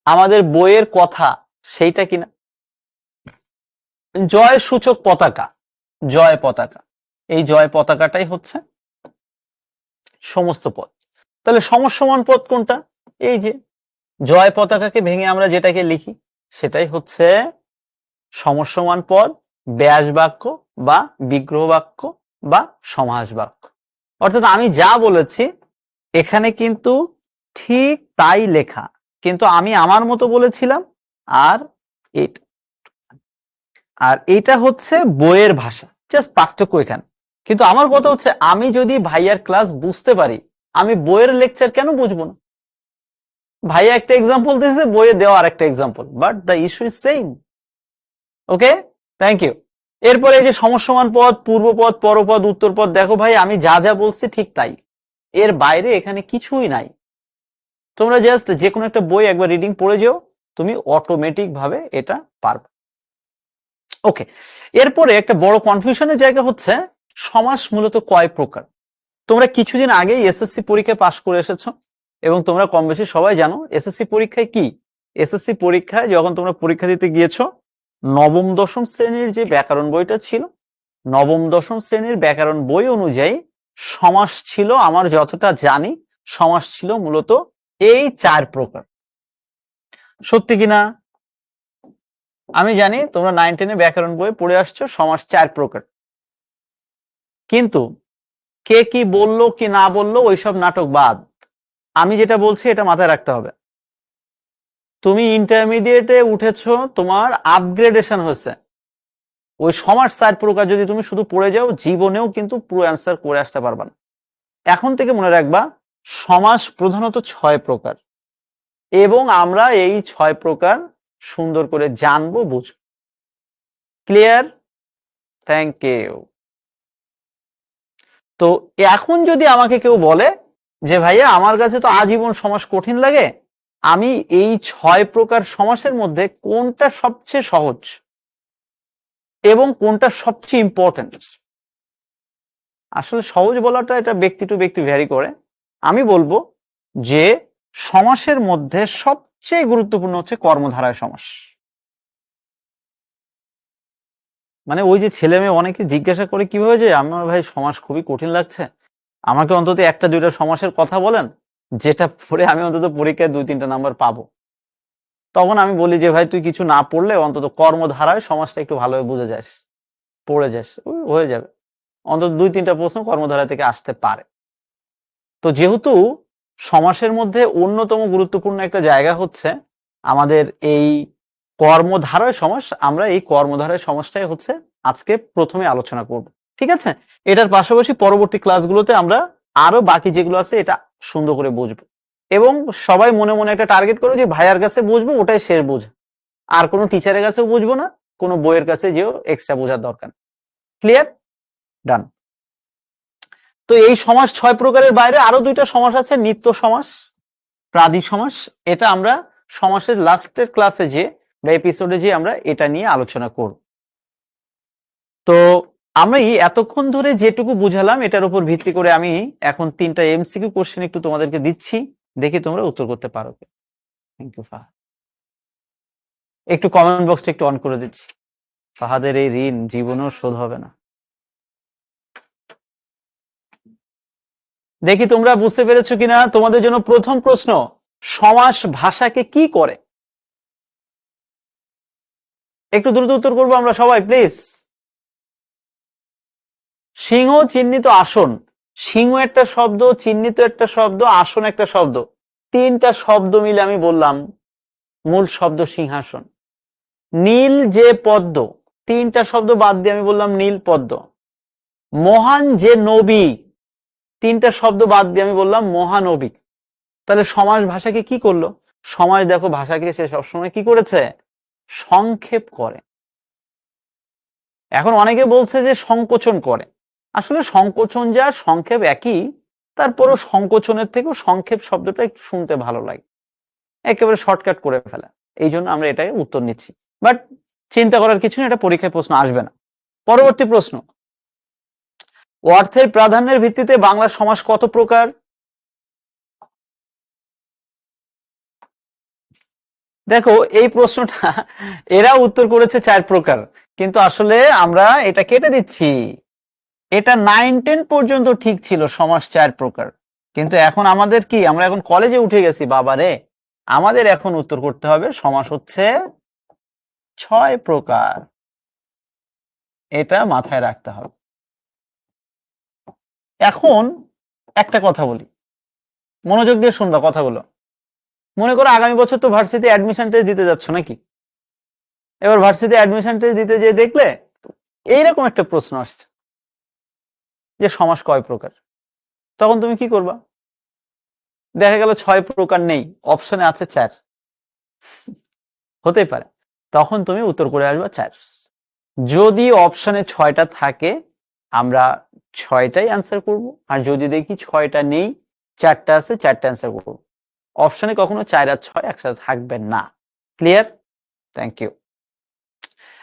আমাদের বইয়ের কথা সেইটা কিনা। জয় সূচক পতাকা, জয় পতাকা, এই জয় পতাকাটাই হচ্ছে সমস্ত পদ। তাহলে সমসমান পদ কোনটা, এই যে জয় পতাকাকে ভেঙে আমরা যেটাকে লিখি সেটাই হচ্ছে সমসমান পদ, ব্যাস বাক্য বা বিগ্রহ বাক্য বা সমাস বাক্য। অর্থাৎ আমি যা বলেছি এখানে কিন্তু ঠিক তাই লেখা, কিন্তু আমি আমার মতো বলেছিলাম। আর এটা, আর এটা হচ্ছে বইয়ের ভাষা, জাস্ট পার্থক্য এখানে। কিন্তু আমার কথা হচ্ছে আমি যদি ভাইয়ার ক্লাস বুঝতে পারি, আমি বইয়ের লেকচার কেন বুঝবো না? ভাইয়া একটা এক্সাম্পল দিয়েছে, বইয়ে দেওয়া আর একটা example, but the issue is same. Okay, thank you. এরপরে এই যে সমসমান পদ, পূর্বপদ, পরপদ, উত্তরপদ, দেখো ভাই আমি যা যা বলছি ঠিক তাই, এর বাইরে এখানে কিছুই নাই। তোমরা জাস্ট যে কোনো একটা বই একবার রিডিং পড়ে যাও, তুমি অটোমেটিক ভাবে এটা পারবে। ওকে, এরপরে একটা বড় কনফিউশনের জায়গা হচ্ছে সমাস মূলত কয় প্রকার। তোমরা কিছুদিন আগে এসএসসি পরীক্ষায় পাশ করে এসেছো এবং তোমরা কম বেশি সবাই জানো এসএসসি পরীক্ষায় কি, এসএসসি পরীক্ষায় যখন তোমরা পরীক্ষা দিতে গিয়েছো, নবম দশম শ্রেণীর যে ব্যাকরণ বইটা ছিল, নবম দশম শ্রেণীর ব্যাকরণ বই অনুযায়ী সমাস ছিল, আমার যতটা জানি সমাস ছিল মূলত এই 4 প্রকার। সত্যি কিনা আমি জানি, তোমরা 9-10 ব্যাকরণ বই পড়ে আসছো সমাস 4 প্রকার। কিন্তু কে কি বললো কি না বললো ওইসব নাটক বাদ, আমি যেটা বলছি এটা মাথায় রাখতে হবে। তুমি ইন্টারমিডিয়েটে উঠেছো, তোমার আপগ্রেডেশন হয়েছে, ওই সমাস 4 প্রকার যদি তুমি শুধু পড়ে যাও জীবনেও কিন্তু পুরো অ্যান্সার করে আসতে পারবা না। এখন থেকে মনে রাখবা সমাস প্রধানত 6 প্রকার, এবং আমরা এই 6 প্রকার সুন্দর করে জানবো, বুঝবো। ক্লিয়ার? Thank you. তো এখন যদি আমাকে কেউ বলে যে ভাইয়া আমার কাছে তো আজীবন সমাস কঠিন লাগে, আমি এই 6 প্রকার সমাসের মধ্যে কোনটা সবচেয়ে সহজ এবং কোনটা সবচেয়ে ইম্পর্টেন্ট, আসলে সহজ বলাটা এটা ব্যক্তি টু ব্যক্তি ভ্যারি করে। আমি বলবো যে সমাসের মধ্যে সবচেয়ে গুরুত্বপূর্ণ হচ্ছে কর্মধারয় সমাস। মানে ওই যে ছেলে মেয়ে অনেকে জিজ্ঞাসা করে কিভাবে, যে আমার ভাই সমাস খুবই কঠিন লাগছে, আমাকে অন্তত 1-2টা সমাসের কথা বলেন যেটা পড়ে আমি অন্তত পরীক্ষায় 2-3টা নাম্বার পাবো। তখন আমি বলি যে ভাই তুই কিছু না পড়লে অন্তত কর্মধারায় সমাজটা একটু ভালোভাবে বুঝে যাস, পড়ে যাস, হয়ে যাবে। অন্তত 2-3টা প্রশ্ন কর্মধারা থেকে আসতে পারে। তো যেহেতু সমাসের মধ্যে অন্যতম গুরুত্বপূর্ণ একটা জায়গা হচ্ছে আমাদের এই কর্মধারয় সমাস, আমরা এই কর্মধারয় সমাসটাই হচ্ছে আজকে প্রথমে আলোচনা করব। ঠিক আছে, এটার পাশাপাশি পরবর্তী ক্লাসগুলোতে আমরা আরো বাকি যেগুলো আছে এটা সুন্দর করে বুঝবো, এবং সবাই মনে মনে একটা টার্গেট করো যে ভাইয়ার কাছে বুঝবো, ওটাই শেষ বোঝা, আর কোনো টিচারের কাছেও বুঝবো না, কোনো বইয়ের কাছে যেও এক্সট্রা বোঝার দরকার। ক্লিয়ার? ডান। তো এই সমাস 6 প্রকারের বাইরে আরো 2টা সমাস আছে, নিত্য সমাস, প্রাদি সমাস। এটা আমরা সমাসের লাস্টের ক্লাসে যে বা এপিসোডে যে আমরা এটা নিয়ে আলোচনা করব। তো আমি এতক্ষণ ধরে যেটুকু বুঝালাম এটার উপর ভিত্তি করে আমি এখন 3টা এমসিকিউ কোশ্চেন একটু তোমাদেরকে দিচ্ছি, দেখি তোমরা উত্তর করতে পারো। Thank you Fahad. একটু কমেন্ট বক্সটা একটু অন করে দিচ্ছি। ফাহাদের এই ঋণ জীবনেও শোধ হবে না। দেখি তোমরা বুঝতে পেরেছো কিনা। তোমাদের জন্য প্রথম প্রশ্ন, সমাস ভাষাকে কি করে? একটু দ্রুত উত্তর করবো আমরা সবাই প্লিজ। সিংহ চিহ্নিত আসন। সিংহ একটা শব্দ, চিহ্নিত একটা শব্দ, আসন একটা শব্দ, 3টা শব্দ মিলে আমি বললাম মূল শব্দ সিংহাসন। নীল যে পদ্ম, 3টা শব্দ বাদ দিয়ে আমি বললাম নীল পদ্ম। মহান যে নবী, 3টা শব্দ বাদ দিয়ে আমি বললাম মহানবী। তাহলে সমাস ভাষাকে কি করলো? সমাস দেখো ভাষাকে সে সবসময় কি করেছে? সংক্ষেপ করে। এখন অনেকে বলছে যে সংকোচন করে, আসলে সংকোচন যা সংক্ষেপ একই, তারপরও সংকোচনের থেকেও সংক্ষেপ শব্দটা একটু শুনতে ভালো লাগে, একেবারে শর্টকাট করে ফেলা। এই জন্য আমরা এটাই উত্তর নিচ্ছি, বাট চিন্তা করার কিছু না, এটা পরীক্ষায় প্রশ্ন আসবে না। পরবর্তী প্রশ্ন, অর্থের প্রাধান্যের ভিত্তিতে বাংলা সমাস কত প্রকার? দেখো এই প্রশ্নটা এরা উত্তর করেছে 4 প্রকার, কিন্তু আসলে আমরা এটা কেটে দিচ্ছি। এটা 9-10 পর্যন্ত ঠিক ছিল, সমাস 4 প্রকার, কিন্তু এখন আমাদের কি, আমরা এখন কলেজে উঠে গেছি বাবারে, আমাদের এখন উত্তর করতে হবে সমাস হচ্ছে 6 প্রকার। এটা মাথায় রাখতে হবে। এখন একটা কথা বলি, মনোযোগ দিয়ে শুনবা কথাগুলো। মনে করো আগামী বছর তো ভার্সিটি অ্যাডমিশন টেস্ট দিতে যাচ্ছ নাকি? এবার ভার্সিটি অ্যাডমিশন টেস্ট দিতে যেয়ে দেখলে এইরকম একটা প্রশ্ন আসছে যে সমাস কয় প্রকার, তখন তুমি কি করবা? দেখা গেল 6 প্রকার নেই, অপশনে আছে 4, হতেই পারে, তখন তুমি উত্তর করে আসবা 4। যদি অপশনে 6টা থাকে আমরা 6টাই অ্যান্সার করব, আর যদি দেখি 6টা নেই, 4টা আছে, 4টা অ্যান্সার করব। অপশনে কখনো 4 আর 6 একসাথে থাকবে না। Clear? Thank you.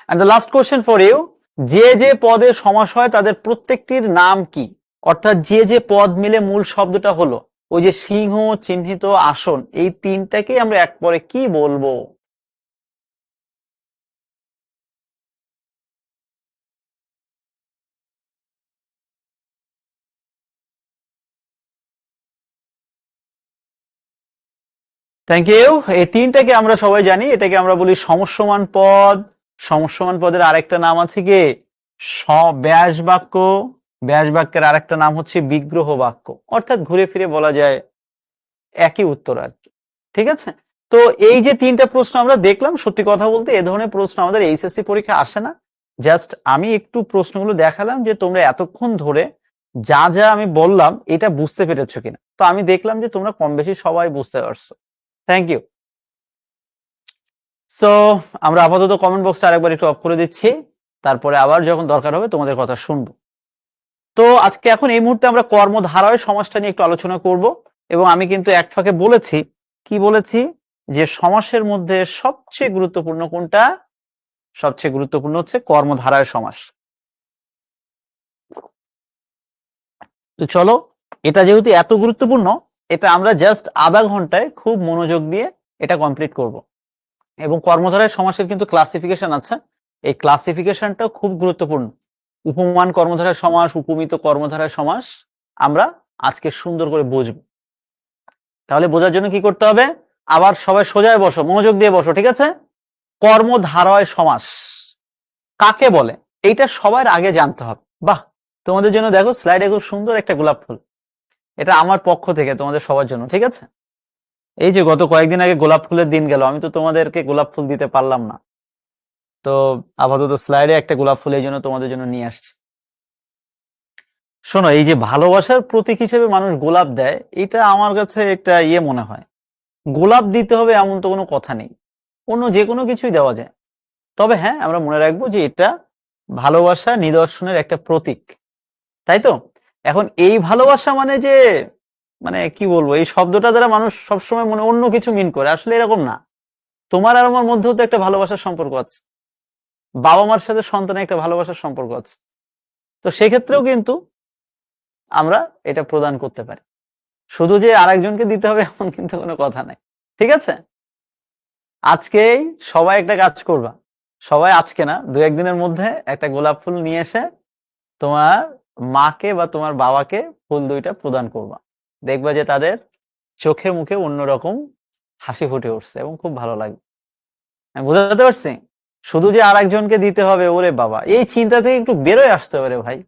And the last question for you, যে যে পদে সমাস হয় তাদের প্রত্যেকটির নাম কি? অর্থাৎ যে যে পদ মিলে মূল শব্দটা হলো ওই যে সিংহ, চিহ্নিত, আসন, এই 3টাকেই আমরা এক পরে কি বলবো? Thank you. এই 3টাকে আমরা সবাই জানি, এটাকে আমরা বলি সমস্যমান পদ। সমস্যমান পদের আরেকটা নাম আছে কি? ব্যাস বাক্য। ব্যাস বাক্যের আরেকটা নাম হচ্ছে বিগ্রহ বাক্য। অর্থাৎ ঘুরে ফিরে বলা যায় একই উত্তর আর কি। ঠিক আছে? তো এই যে 3টা প্রশ্ন আমরা দেখলাম, সত্যি কথা বলতে এ ধরনের প্রশ্ন আমাদের এইচএসসি পরীক্ষা আসে না। জাস্ট আমি একটু প্রশ্নগুলো দেখালাম যে তোমরা এতক্ষণ ধরে যা যা আমি বললাম এটা বুঝতে পেরেছো কিনা। তো আমি দেখলাম যে তোমরা কম বেশি সবাই বুঝতে পারছো। Thank you. সো আমরা আপাতত কমেন্ট বক্সটা আরেকবার একটু অফ করে দিচ্ছি, তারপরে আবার যখন দরকার হবে তোমাদের কথা শুনবো। তো আজকে এখন এই মুহূর্তে আমরা কর্মধারয় সমাসটা নিয়ে একটু আলোচনা করব, এবং আমি কিন্তু এক ফাঁকে বলেছি, কি বলেছি, যে সমাসের মধ্যে সবচেয়ে গুরুত্বপূর্ণ কোনটা? সবচেয়ে গুরুত্বপূর্ণ হচ্ছে কর্মধারয় সমাস। তো চলো, এটা যেহেতু এত গুরুত্বপূর্ণ, এটা আমরা জাস্ট আধা ঘন্টায় খুব মনোযোগ দিয়ে এটা কমপ্লিট করব। এবং কর্মধারয় সমাসের কিন্তু ক্লাসিফিকেশন আছে, এই ক্লাসিফিকেশনটা খুব গুরুত্বপূর্ণ। উপমান কর্মধারয় সমাস, উপমিত কর্মধারয় সমাস আমরা আজকে সুন্দর করে বুঝবো। তাহলে বোঝার জন্য কি করতে হবে? আবার সবাই সোজায় বসো, মনোযোগ দিয়ে বসো, ঠিক আছে? কর্মধারয় সমাস কাকে বলে এইটা সবার আগে জানতে হবে। বাহ, তোমাদের জন্য দেখো স্লাইডে খুব সুন্দর একটা গোলাপ ফুল, এটা আমার পক্ষ থেকে তোমাদের সবার জন্য, ঠিক আছে? এই যে গত কয়েকদিন আগে গোলাপ ফুলের দিন গেল, আমি তো তোমাদেরকে গোলাপ ফুল দিতে পারলাম না, তো আপাতত স্লাইডে একটা গোলাপ ফুল এই জন্য তোমাদের জন্য নিয়ে আসছি। শোনো, এই যে ভালোবাসার প্রতীক হিসেবে মানুষ গোলাপ দেয়, এটা আমার কাছে একটা মনে হয়, গোলাপ দিতে হবে এমন তো কোনো কথা নেই, অন্য যে কোনো কিছুই দেওয়া যায়। তবে হ্যাঁ, আমরা মনে রাখবো যে এটা ভালোবাসা নিদর্শনের একটা প্রতীক, তাই তো? এখন এই ভালোবাসা মানে যে, মানে কি বলবো, এই শব্দটা দ্বারা মানুষ সবসময় মনে অন্য কিছু মিন করে, আসলে এরকম না। তোমার আর আমার মধ্যেও তো একটা ভালোবাসার সম্পর্ক আছে, বাবা মার সাথে সন্তানের একটা ভালোবাসার সম্পর্ক আছে। তো সেক্ষেত্রেও কিন্তু আমরা এটা প্রদান করতে পারি। শুধু যে আরেকজনকে দিতে হবে এমন কিন্তু কোনো কথা নাই। ঠিক আছে? আজকেই সবাই একটা কাজ করবা। সবাই আজকে না, ২-১ দিনের মধ্যে একটা গোলাপ ফুল নিয়ে এসে তোমার মাকে বা তোমার বাবাকে ফুল ২ টা প্রদান করবা। দেখবা যে তাদের চোখে মুখে অন্যরকম হাসি ফুটে উঠছে এবং খুব ভালো লাগবে। আমি বুঝাতে পারছি? শুধু যে আরেকজনকে দিতে হবে, ওরে বাবা! এই চিন্তা থেকে একটু বেরোয় আসতে হবে রে ভাই।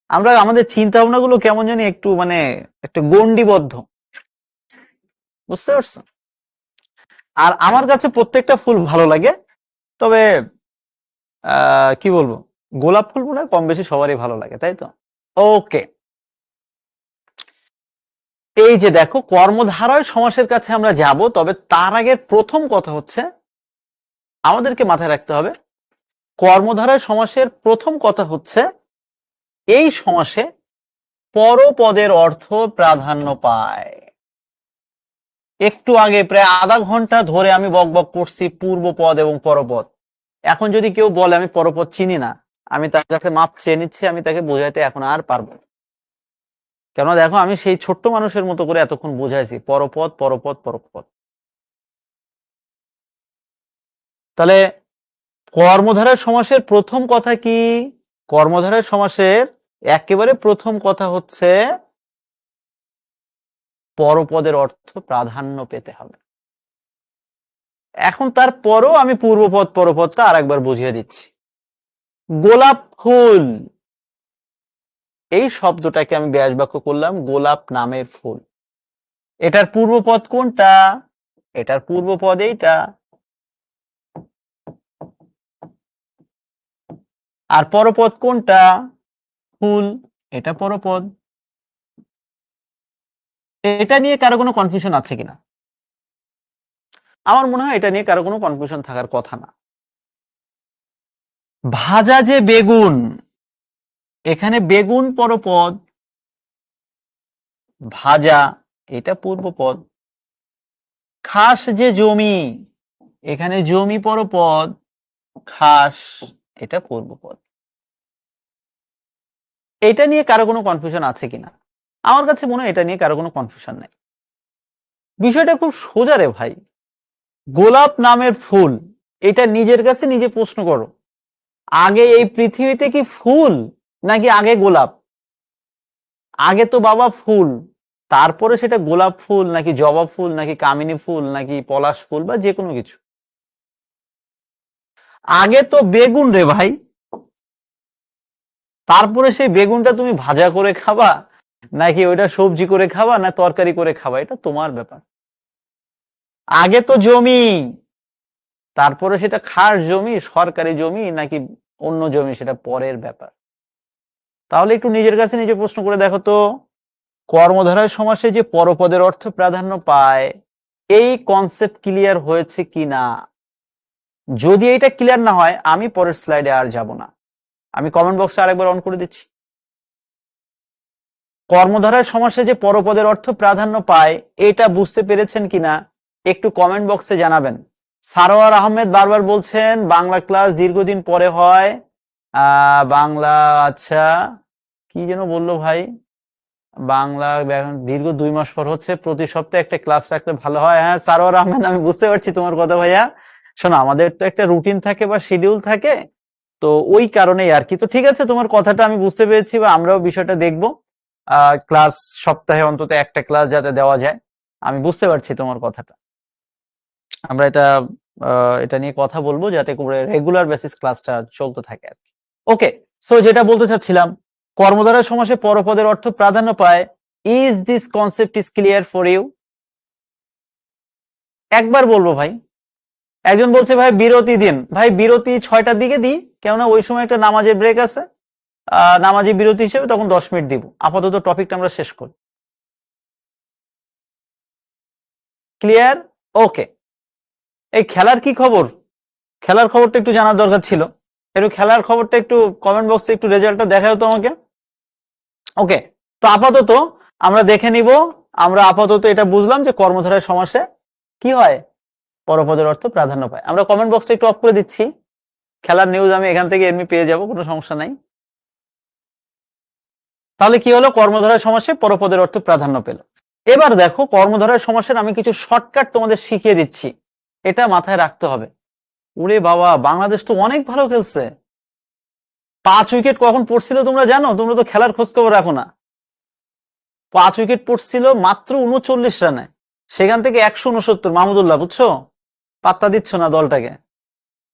আমরা আমাদের চিন্তা ভাবনাগুলো কেমন জানি একটু মানে একটু গণ্ডিবদ্ধ। বুঝতে পারছো? আর আমার কাছে প্রত্যেকটা ফুল ভালো লাগে। তবে কি বলবো? গোলাপ ফুল মনে হয় কম বেশি সবারই ভালো লাগে, তাই তো? ওকে। এই যে দেখো, কর্মধারয় সমাসের কাছে আমরা যাব, তবে তার আগে প্রথম কথা হচ্ছে আমাদেরকে মাথায় রাখতে হবে, কর্মধারয় সমাসের প্রথম কথা হচ্ছে এই সমাসে পরপদের অর্থ প্রাধান্য পায়। একটু আগে প্রায় আধা ঘন্টা ধরে আমি বকবক করছি পূর্বপদ এবং পরপদ। এখন যদি কেউ বলে আমি পরপদ চিনি না, আমি তার কাছে মাপ চেয়ে নিচ্ছি, আমি তাকে বোঝাইতে এখন আর পারবো না। কেননা দেখো, আমি সেই ছোট্ট মানুষের মতো করে এতক্ষণ বুঝাইছি পরপদ পরপদ পরপদ। তাহলে কর্মধারয় সমাসের প্রথম কথা কি? কর্মধারয় সমাসের একেবারে প্রথম কথা হচ্ছে পরপদের অর্থ প্রাধান্য পেতে হবে। এখন তারপরও আমি পূর্বপদ পরপদটা আরেকবার বুঝিয়ে দিচ্ছি। গোলাপ ফুল, এই শব্দটাকে আমি ব্যাস বাক্য করলাম গোলাপ নামের ফুল। এটার পূর্বপদ কোনটা? এটার পূর্বপদ এইটা। আর পরপদ কোনটা? ফুল। এটা পরপদ। এটা নিয়ে কারো কোনো কনফিউশন আছে কিনা? আমার মনে হয় এটা নিয়ে কারো কোনো কনফিউশন থাকার কথা না। ভাজা যে বেগুন, এখানে বেগুন পরপদ, ভাজা এটা পূর্বপদ। খাস যে জমি, এখানে জমি পরপদ, খাস এটা পূর্বপদ। এটা নিয়ে কারো কোনো কনফিউশন আছে কিনা? আমার কাছে মনে হয় এটা নিয়ে কারো কোনো কনফিউশন নাই। বিষয়টা খুব সোজা রে ভাই। গোলাপ নামের ফুল, এটা নিজের কাছে নিজে প্রশ্ন করো, আগে এই পৃথিবীতে কি ফুল নাকি আগে গোলাপ? আগে তো বাবা ফুল, তারপরে সেটা গোলাপ ফুল নাকি জবা ফুল নাকি কামিনী ফুল নাকি পলাশ ফুল বা যে কোনো কিছু। আগে তো বেগুন রে ভাই, তারপরে সেই বেগুনটা তুমি ভাজা করে খাবা নাকি ওইটা সবজি করে খাবা না তরকারি করে খাবা, এটা তোমার ব্যাপার। আগে তো জমি, তারপরে সেটা খাস জমি, সরকারি জমি নাকি অন্য জমি, সেটা পরের ব্যাপার। তাহলে একটু নিজের কাছে নিজে প্রশ্ন করে দেখো তো, কর্মধারয় সমাসে যে পরপদের অর্থ প্রাধান্য পায়, এই কনসেপ্ট ক্লিয়ার হয়েছে কিনা? যদি এটা ক্লিয়ার না হয়, আমি পরের স্লাইডে আর যাব না। আমি কমেন্ট বক্সে আরেকবার অন করে দিচ্ছি। কর্মধারয় সমাসে যে পরপদের অর্থ প্রাধান্য পায়, এটা বুঝতে পেরেছেন কিনা একটু কমেন্ট বক্সে জানাবেন। সারোয়ার আহমেদ বারবার বলছেন বাংলা ক্লাস দীর্ঘদিন পরে হয়। বাংলা, আচ্ছা কি যেন বললো ভাই, বাংলা দীর্ঘ 2 মাস পর হচ্ছে, প্রতি সপ্তাহে একটা ক্লাস রাখলে ভালো হয়। হ্যাঁ সারোয়ার আহমেদ, আমি বুঝতে পারছি তোমার কথা ভাইয়া। শোনো, আমাদের তো একটা রুটিন থাকে বা শিডিউল থাকে, তো ওই কারণেই আর কি। তো ঠিক আছে, তোমার কথাটা আমি বুঝতে পেরেছি বা আমরাও বিষয়টা দেখবো। ক্লাস সপ্তাহে অন্তত একটা ক্লাস যাতে দেওয়া যায়, আমি বুঝতে পারছি তোমার কথাটা। আমরা এটা নিয়ে কথা বলবো যাতে করে রেগুলার বেসিস ক্লাসটা চলতে থাকে আর কি। ওকে, সো যেটা বলতে চাচ্ছিলাম, কর্মধারয় সমাসে পরপদের অর্থ প্রাধান্য পায়। Is this concept is clear for you? একবার বলবো ভাই। একজন বলছে ভাই বিরতি দিন, ভাই বিরতি 6টার দিকে দিই, কেননা ওই সময় একটা নামাজের ব্রেক আছে, নামাজি বিরতি হিসেবে তখন 10 মিনিট দিব। আপাতত টপিকটা আমরা শেষ করি। ক্লিয়ার? ওকে। এই খেলার কি খবর? খেলার খবরটা একটু জানার দরকার ছিল। একটু খেলার খবরটা একটু কমেন্ট বক্সে একটু রেজাল্টটা দেখাও তো আমাকে। ওকে, তো আপাতত আমরা দেখে নিব। আমরা আপাতত এটা বুঝলাম যে কর্মধারয় সমাসে কি হয়, পরপদের অর্থ প্রাধান্য পায়। আমরা কমেন্ট বক্সটা একটু অফ করে দিচ্ছি। খেলার নিউজ আমি এখান থেকে এমনি পেয়ে যাব, কোনো সমস্যা নাই। তাহলে কি হলো, কর্মধারয় সমাসে পরপদের অর্থ প্রাধান্য পেল। এবার দেখো কর্মধারয় সমাসের আমি কিছু শর্টকাট তোমাদের শিখিয়ে দিচ্ছি, এটা মাথায় রাখতে হবে। ওরে বাবা, বাংলাদেশ তো অনেক ভালো খেলছে। 5 উইকেট কখন পড়ছিল তোমরা জানো? তোমরা তো খেলার খোঁজ খবর রাখো না। 5 উইকেট পড়ছিল মাত্র 39 রানে, সেখান থেকে 169 মাহমুদুল্লাহ, বুঝছো? পাত্তা দিচ্ছ না দলটাকে।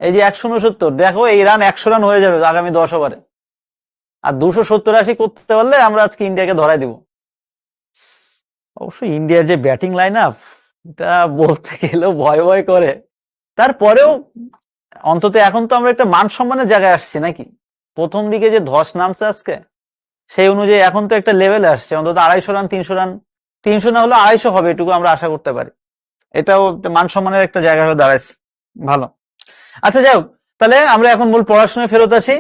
এই যে 169, দেখো এই রান 100 রান হয়ে যাবে আগামী 10 ওভারে। আর 270 করতে পারলে আমরা আজকে ইন্ডিয়াকে ধরাই দিব। অবশ্যই ইন্ডিয়ার যে ব্যাটিং লাইন আপ, এটা বলতে গেলেও ভয় ভয় করে। তারপরেও অন্তত এখন তো আমরা একটা মান সম্মানের জায়গায় আসছি নাকি? প্রথম দিকে যে ধস নামছে আজকে, সেই অনুযায়ী এখন তো একটা লেভেলে আসছে, অন্তত 250 রান 300 রান, 300 না হলে 250 হবে, এটুকু আমরা আশা করতে পারি। এটাও মান সম্মানের একটা জায়গা হয়ে দাঁড়াইছে। ভালো। আচ্ছা যাই হোক, তাহলে আমরা এখন মূল পড়াশোনায় ফেরত আসি।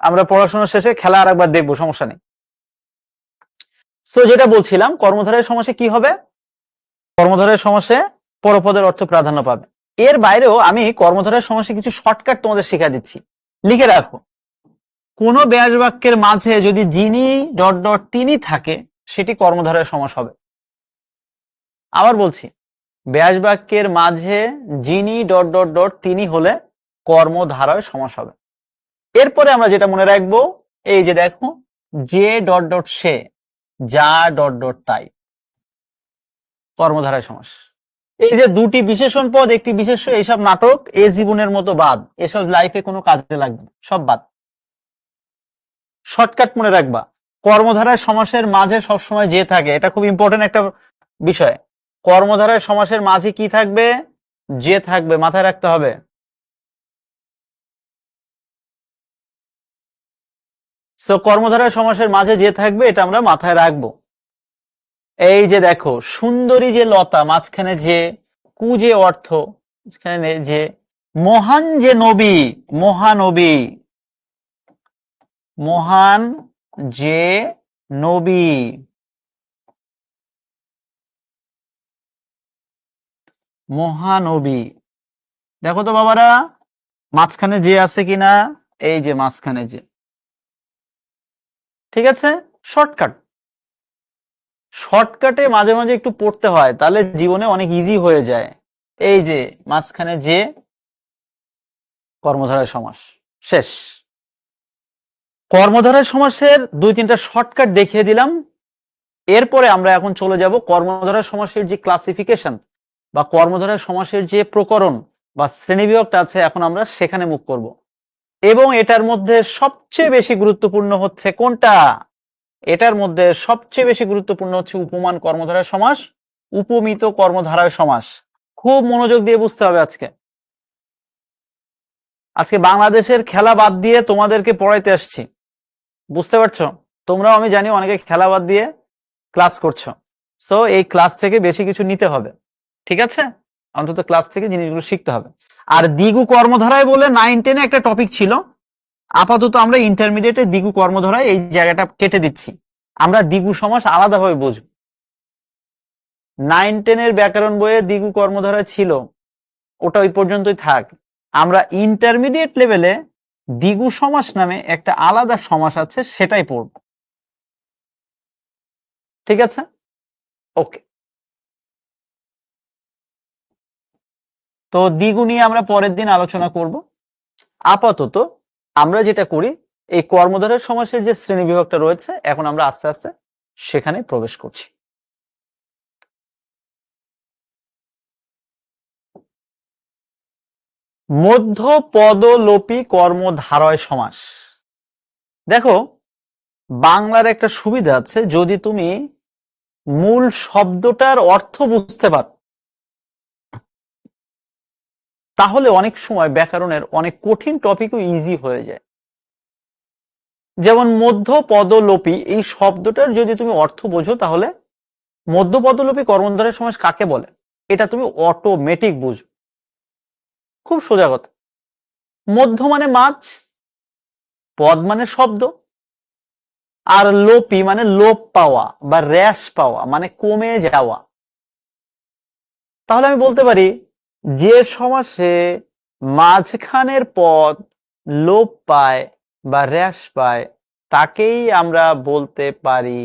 আমরা পড়াশোনার শেষে খেলা আর একবার দেখবো, সমস্যা নেই। সো যেটা বলছিলাম, কর্মধারয় সমাসে কি হবে? কর্মধারয় সমাসে পরপদের অর্থ প্রাধান্য পাবে। এর বাইরেও আমি কর্মধারয় সমাসে কিছু শর্টকাট তোমাদের শিখা দিচ্ছি, লিখে রাখো। কোন ব্যাস বাক্যের মাঝে যদি যিনি ডট ডট তিনি থাকে, সেটি কর্মধারয় সমাস হবে। আবার বলছি, ব্যাস বাক্যের মাঝে যিনি ডট ডট ডট তিনি হলে কর্মধারয় সমাস হবে। এরপরে আমরা যেটা মনে রাখবো, এই যে দেখো, যে ডট ডট সে, যা ডট ডট তাই, কর্মধারয় সমাস। এই যে দুটি বিশেষণ পদ, একটি বিশেষ্য, এইসব নাটক এ জীবনের মতো বাদ, এসব লাইফে কোনো কাজে লাগবে না, সব বাদ। শর্টকাট মনে রাখবা, কর্মধারয় সমাসের মাঝে সবসময় যে থাকে, এটা খুব ইম্পর্টেন্ট একটা বিষয়। কর্মধারয় সমাসের মাঝে কি থাকবে? যে থাকবে, মাথায় রাখতে হবে। সো কর্মধারয় সমাসের মাঝে যে থাকবে, এটা আমরা মাথায় রাখবো। এই যে দেখো, সুন্দরী যে লতা, মাঝখানে যে, কু যে অর্থ, মাঝখানে যে, মহান যে নবী, মহানবী, মহান যে নবী, মহানবী। দেখো তো বাবারা, মাঝখানে যে আছে কিনা? এই যে মাঝখানে যে, ঠিক আছে। শর্টকাট, শর্টকাটে মাঝে মাঝে একটু পড়তে হয়, তাহলে জীবনে অনেক ইজি হয়ে যায়। এই যে মাঝখানে যে, কর্মধারয় সমাস, শেষ। কর্মধারয় সমাসের 2-3টা শর্টকাট দেখিয়ে দিলাম। এরপরে আমরা এখন চলে যাব কর্মধারয় সমাসের যে ক্লাসিফিকেশন বা কর্মধারয় সমাসের যে প্রকরণ বা শ্রেণীবিভাগটা আছে, এখন আমরা সেখানে মুভ করব। এবং এটার মধ্যে সবচেয়ে বেশি গুরুত্বপূর্ণ হচ্ছে কোনটা? এটার মধ্যে সবচেয়ে বেশি গুরুত্বপূর্ণ হচ্ছে উপমান কর্মধারয় সমাস, উপমিত কর্মধারয় সমাস। খুব মনোযোগ দিয়ে বুঝতে হবে আজকে। আজকে বাংলাদেশের খেলা বাদ দিয়ে তোমাদেরকে পড়াইতে আসছি, বুঝতে পারছো? তোমরাও, আমি জানি, অনেকে খেলা বাদ দিয়ে ক্লাস করছো। সো এই ক্লাস থেকে বেশি কিছু নিতে হবে, ঠিক আছে? অন্তত ক্লাস থেকে জিনিসগুলো শিখতে হবে। আর দ্বিগু কর্মধারায় বলে 9-10-এ একটা টপিক ছিল, আপাতত আমরা ইন্টারমিডিয়েটে দ্বিগু কর্মধারায় এই জায়গাটা কেটে দিচ্ছি। আমরা দ্বিগু সমাস আলাদাভাবে বুঝব। 9-10-এর ব্যাকরণ বইয়ে দ্বিগু কর্মধারায় ছিল, ওটা ওই পর্যন্তই থাক। আমরা ইন্টারমিডিয়েট লেভেলে দ্বিগু সমাস নামে একটা আলাদা সমাস আছে, সেটাই পড়ব, ঠিক আছে? ওকে। তো দ্বিগু নিয়ে আমরা পরের দিন আলোচনা করব। আপাতত আমরা যেটা করি, এই কর্মধারয় সমাসের যে শ্রেণী বিভাগটা রয়েছে, এখন আমরা আস্তে আস্তে সেখানে প্রবেশ করছি। মধ্য পদলোপী কর্মধারয় সমাস। দেখো, বাংলার একটা সুবিধা আছে, যদি তুমি মূল শব্দটার অর্থ বুঝতে পারো, তাহলে অনেক সময় ব্যাকরণের অনেক কঠিন টপিকও ইজি হয়ে যায়। যেমন মধ্য পদলোপী, এই শব্দটার যদি তুমি অর্থ বোঝো, তাহলে মধ্য পদলোপী কর্মধারয় সমাস কাকে বলে এটা তুমি অটোমেটিক বুঝবে। খুব সোজা কথা। মধ্য মানে মাঝ, পদ মানে শব্দ, আর লোপী মানে লোপ পাওয়া বা হ্রাস পাওয়া, মানে কমে যাওয়া। তাহলে আমি বলতে পারি, যে সমাসে মাঝখানের পদ লোপ পায় বা হ্রাস পায় তাকেই আমরা বলতে পারি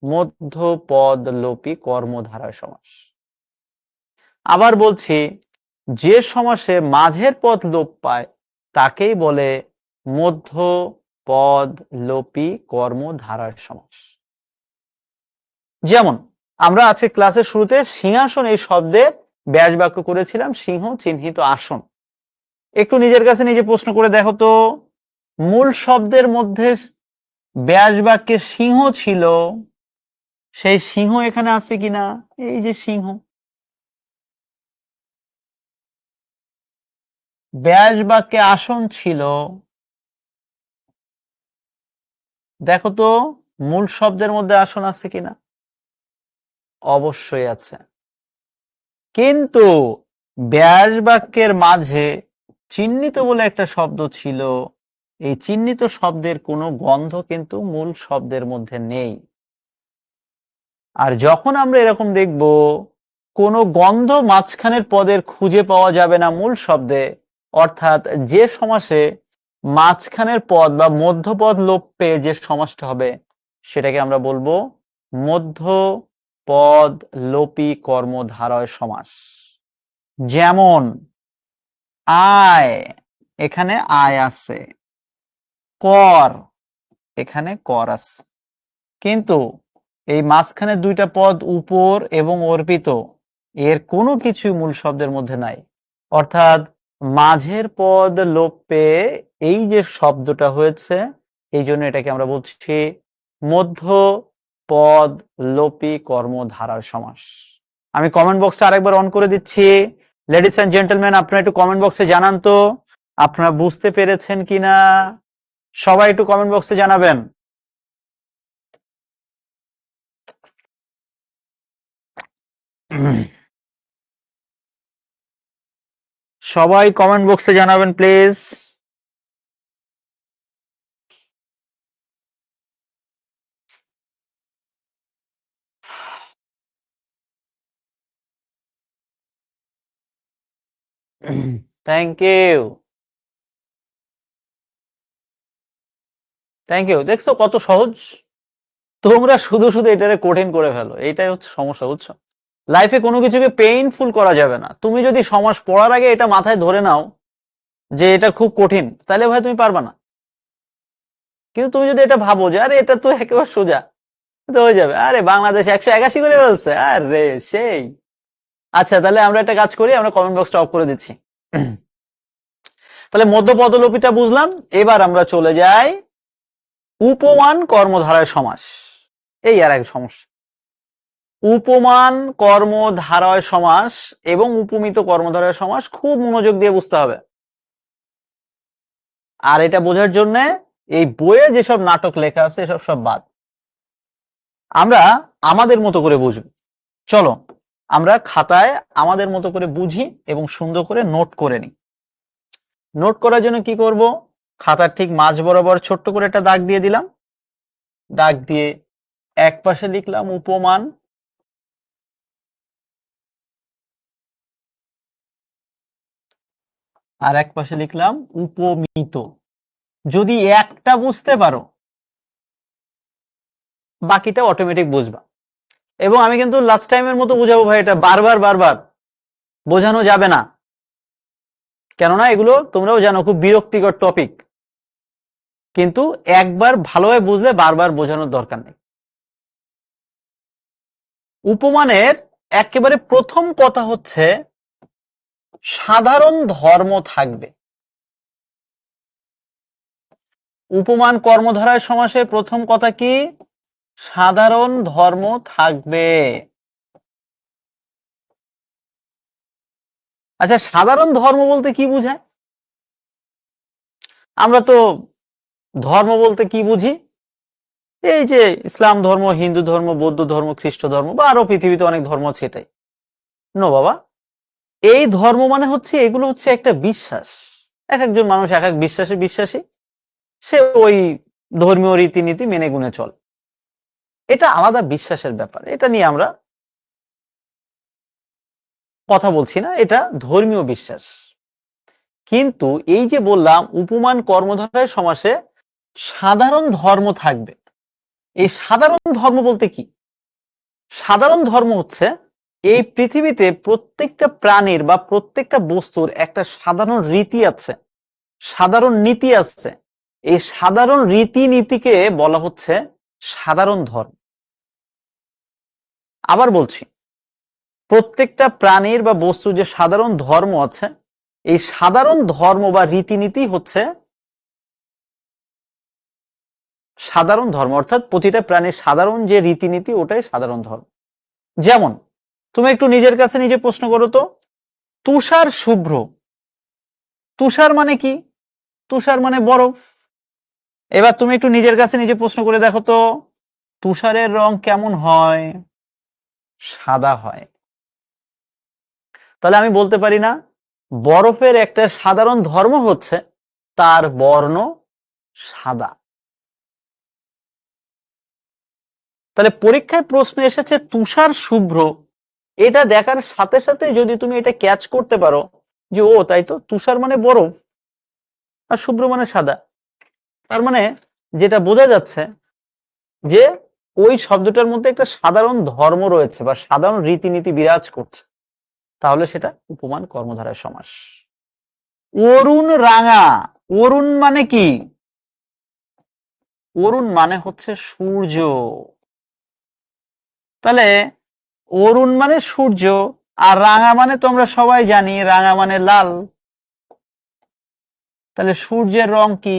মধ্যপদ লোপী কর্মধারয় সমাস। আবার বলছি, যে সমাসে মাঝের পদ লোপ পায় তাকেই বলে মধ্যপদ লোপী কর্মধারয় সমাস। যেমন আমরা আজকে ক্লাসের শুরুতে সিংহাসন এই শব্দের ব্যাস বাক্য করেছিলাম সিংহ চিহ্নিত আসন। একটু নিজের কাছে নিজে প্রশ্ন করে দেখো তো, মূল শব্দের মধ্যে ব্যাস বাক্যে সিংহ ছিল, সেই সিংহ এখানে আছে কিনা? এই যে সিংহ। ব্যাস বাক্যে আসন ছিল, দেখো তো মূল শব্দের মধ্যে আসন আছে কিনা? অবশ্যই আছে। কিন্তু ব্যাস বাক্যের মাঝে চিহ্নিত বলে একটা শব্দ ছিল, এই চিহ্নিত শব্দের কোনো গন্ধ কিন্তু মূল শব্দের মধ্যে নেই। আর যখন আমরা এরকম দেখব কোনো গন্ধ মাঝখানের পদের খুঁজে পাওয়া যাবে না মূল শব্দে, অর্থাৎ যে সমাসে মাঝখানের পদ বা মধ্যপদ লোপ পেয়ে যে সমাসটা হবে সেটাকে আমরা বলবো মধ্যপদ লোপী কর্মধারয় সমাস। যেমন আয়, এখানে আয় আছে, কর, এখানে কর আছে, কিন্তু এই মাঝখানে দুইটা পদ উপর এবং অর্পিত, এর কোনো কিছু মূল শব্দের মধ্যে নাই। অর্থাৎ মাঝের পদ লোপ পেয়ে এই যে শব্দটা হয়েছে, এই জন্য এটাকে আমরা বলছি মধ্য পদ লোপী কর্মধারার সমাস। আমি কমেন্ট বক্সটা আরেকবার অন করে দিচ্ছি। লেডিস এন্ড জেন্টলম্যান, আপনারা একটু কমেন্ট বক্সে জানান তো আপনারা বুঝতে পেরেছেন কিনা। সবাই একটু কমেন্ট বক্সে জানাবেন। সবাই কমেন্ট বক্সে জানাবেন please. Thank you, thank you. দেখছো কত সহজ? তোমরা শুধু শুধু এটারে কঠিন করে ফেলো, এইটাই হচ্ছে সমস্যা, বুঝছো? লাইফে কোনো কিছুকে পেইনফুল করা যাবে না। তুমি যদি সমাজ পড়ার আগে এটা মাথায় ধরে নাও যে এটা খুব কঠিন, তাহলে ভাই তুমি পারবা না। কিন্তু তুমি যদি এটা ভাবো যে আরে এটা তো একেবারে সোজা, তো হয়ে যাবে। আরে বাংলাদেশ 181 করে বলছে, আরে সেই। আচ্ছা, তাহলে আমরা একটা কাজ করি, আমরা কমেন্ট বক্সটা অফ করে দিচ্ছি। তাহলে মধ্যপদলোপীটা বুঝলাম। এবার আমরা চলে যাই উপমান কর্মধারয় সমাস। এই আর এক সমস্যা, উপমান কর্মধারয় সমাস এবং উপমিত কর্মধারয় সমাস খুব মনোযোগ দিয়ে বুঝতে হবে। আর এটা বোঝার জন্য এই বইয়ে যেসব নাটক লেখা আছে এসব সব বাদ, আমরা আমাদের মতো করে বুঝব। চলো আমরা খাতায় আমাদের মতো করে বুঝি এবং সুন্দর করে নোট করে নিই। নোট করার জন্য কি করব, খাতার ঠিক মাঝ বরাবর ছোট্ট করে একটা দাগ দিয়ে দিলাম। দাগ দিয়ে এক পাশে লিখলাম উপমান, আর এক পাশে লিখলাম উপমিত। যদি একটা বুঝতে পারো বাকিটা অটোমেটিক বুঝবা। এবং আমি কিন্তু লাস্ট টাইমের মতো বুঝাবো ভাই, এটা বারবার বারবার বোঝানো যাবে না, কেননা এগুলো তোমরাও জানো খুব বিরক্তিকর টপিক। কিন্তু একবার ভালোভাবে বুঝলে বারবার বোঝানোর দরকার নেই। উপমানের একেবারে প্রথম কথা হচ্ছে সাধারণ ধর্ম থাকবে। উপমান কর্মধারয় সমাসের প্রথম কথা কি? সাধারণ ধর্ম থাকবে। আচ্ছা, সাধারণ ধর্ম বলতে কি বুঝায়? আমরা তো ধর্ম বলতে কি বুঝি? এই যে ইসলাম ধর্ম, হিন্দু ধর্ম, বৌদ্ধ ধর্ম, খ্রিস্ট ধর্ম বা আরো পৃথিবীতে অনেক ধর্ম আছে, এটাই। নো বাবা, এই ধর্ম মানে হচ্ছে এগুলো হচ্ছে একটা বিশ্বাস। এক একজন মানুষ এক এক বিশ্বাসে বিশ্বাসী, সে ওই ধর্মীয় রীতিনীতি মেনে গুনে চলে। এটা আলাদা বিশ্বাসের ব্যাপার, এটা নিয়ে আমরা কথা বলছি না, এটা ধর্মীয় বিশ্বাস। কিন্তু এই যে বললাম উপমান কর্মধারয় সমাসে সাধারণ ধর্ম থাকবে, এই সাধারণ ধর্ম বলতে কি? সাধারণ ধর্ম হচ্ছে এই পৃথিবীতে প্রত্যেকটা প্রাণীর বা প্রত্যেকটা বস্তুর একটা সাধারণ রীতি আছে, সাধারণ নীতি আছে। এই সাধারণ রীতিনীতিকে বলা হচ্ছে সাধারণ ধর্ম। আবার বলছি, প্রত্যেকটা প্রাণীর বা বস্তুর যে সাধারণ ধর্ম আছে, এই সাধারণ ধর্ম বা রীতিনীতি হচ্ছে সাধারণ ধর্ম, অর্থাৎ প্রতিটা প্রাণীর সাধারণ যে রীতিনীতি ওটাই সাধারণ ধর্ম। যেমন তুমি একটু নিজের কাছে নিজে প্রশ্ন করো তো, তুষার শুভ্র, তুষার মানে কি? তুষার মানে বরফ। এবার তুমি একটু নিজের কাছে নিজে প্রশ্ন করে দেখো তো, তুষারের রং কেমন হয়? সাদা হয়। তাহলে আমি বলতে পারি না বরফের একটা সাধারণ ধর্ম হচ্ছে তার বর্ণ সাদা। তাহলে পরীক্ষায় প্রশ্ন এসেছে তুষার শুভ্র, এটা দেখার সাথে সাথে যদি তুমি এটা ক্যাচ করতে পারো যে ও তাই তো, তুষার মানে বরফ আর শুভ্র মানে সাদা, তার মানে যেটা বোঝা যাচ্ছে যে ওই শব্দটার মধ্যে একটা সাধারণ ধর্ম রয়েছে বা সাধারণ রীতিনীতি বিরাজ করছে, তাহলে সেটা উপমান কর্মধারয় সমাস। অরুণ রাঙা, অরুণ মানে কি? অরুণ মানে হচ্ছে সূর্য। তাহলে অরুণ মানে সূর্য, আর রাঙা মানে তো আমরা সবাই জানি রাঙা মানে লাল। তাহলে সূর্যের রং কি?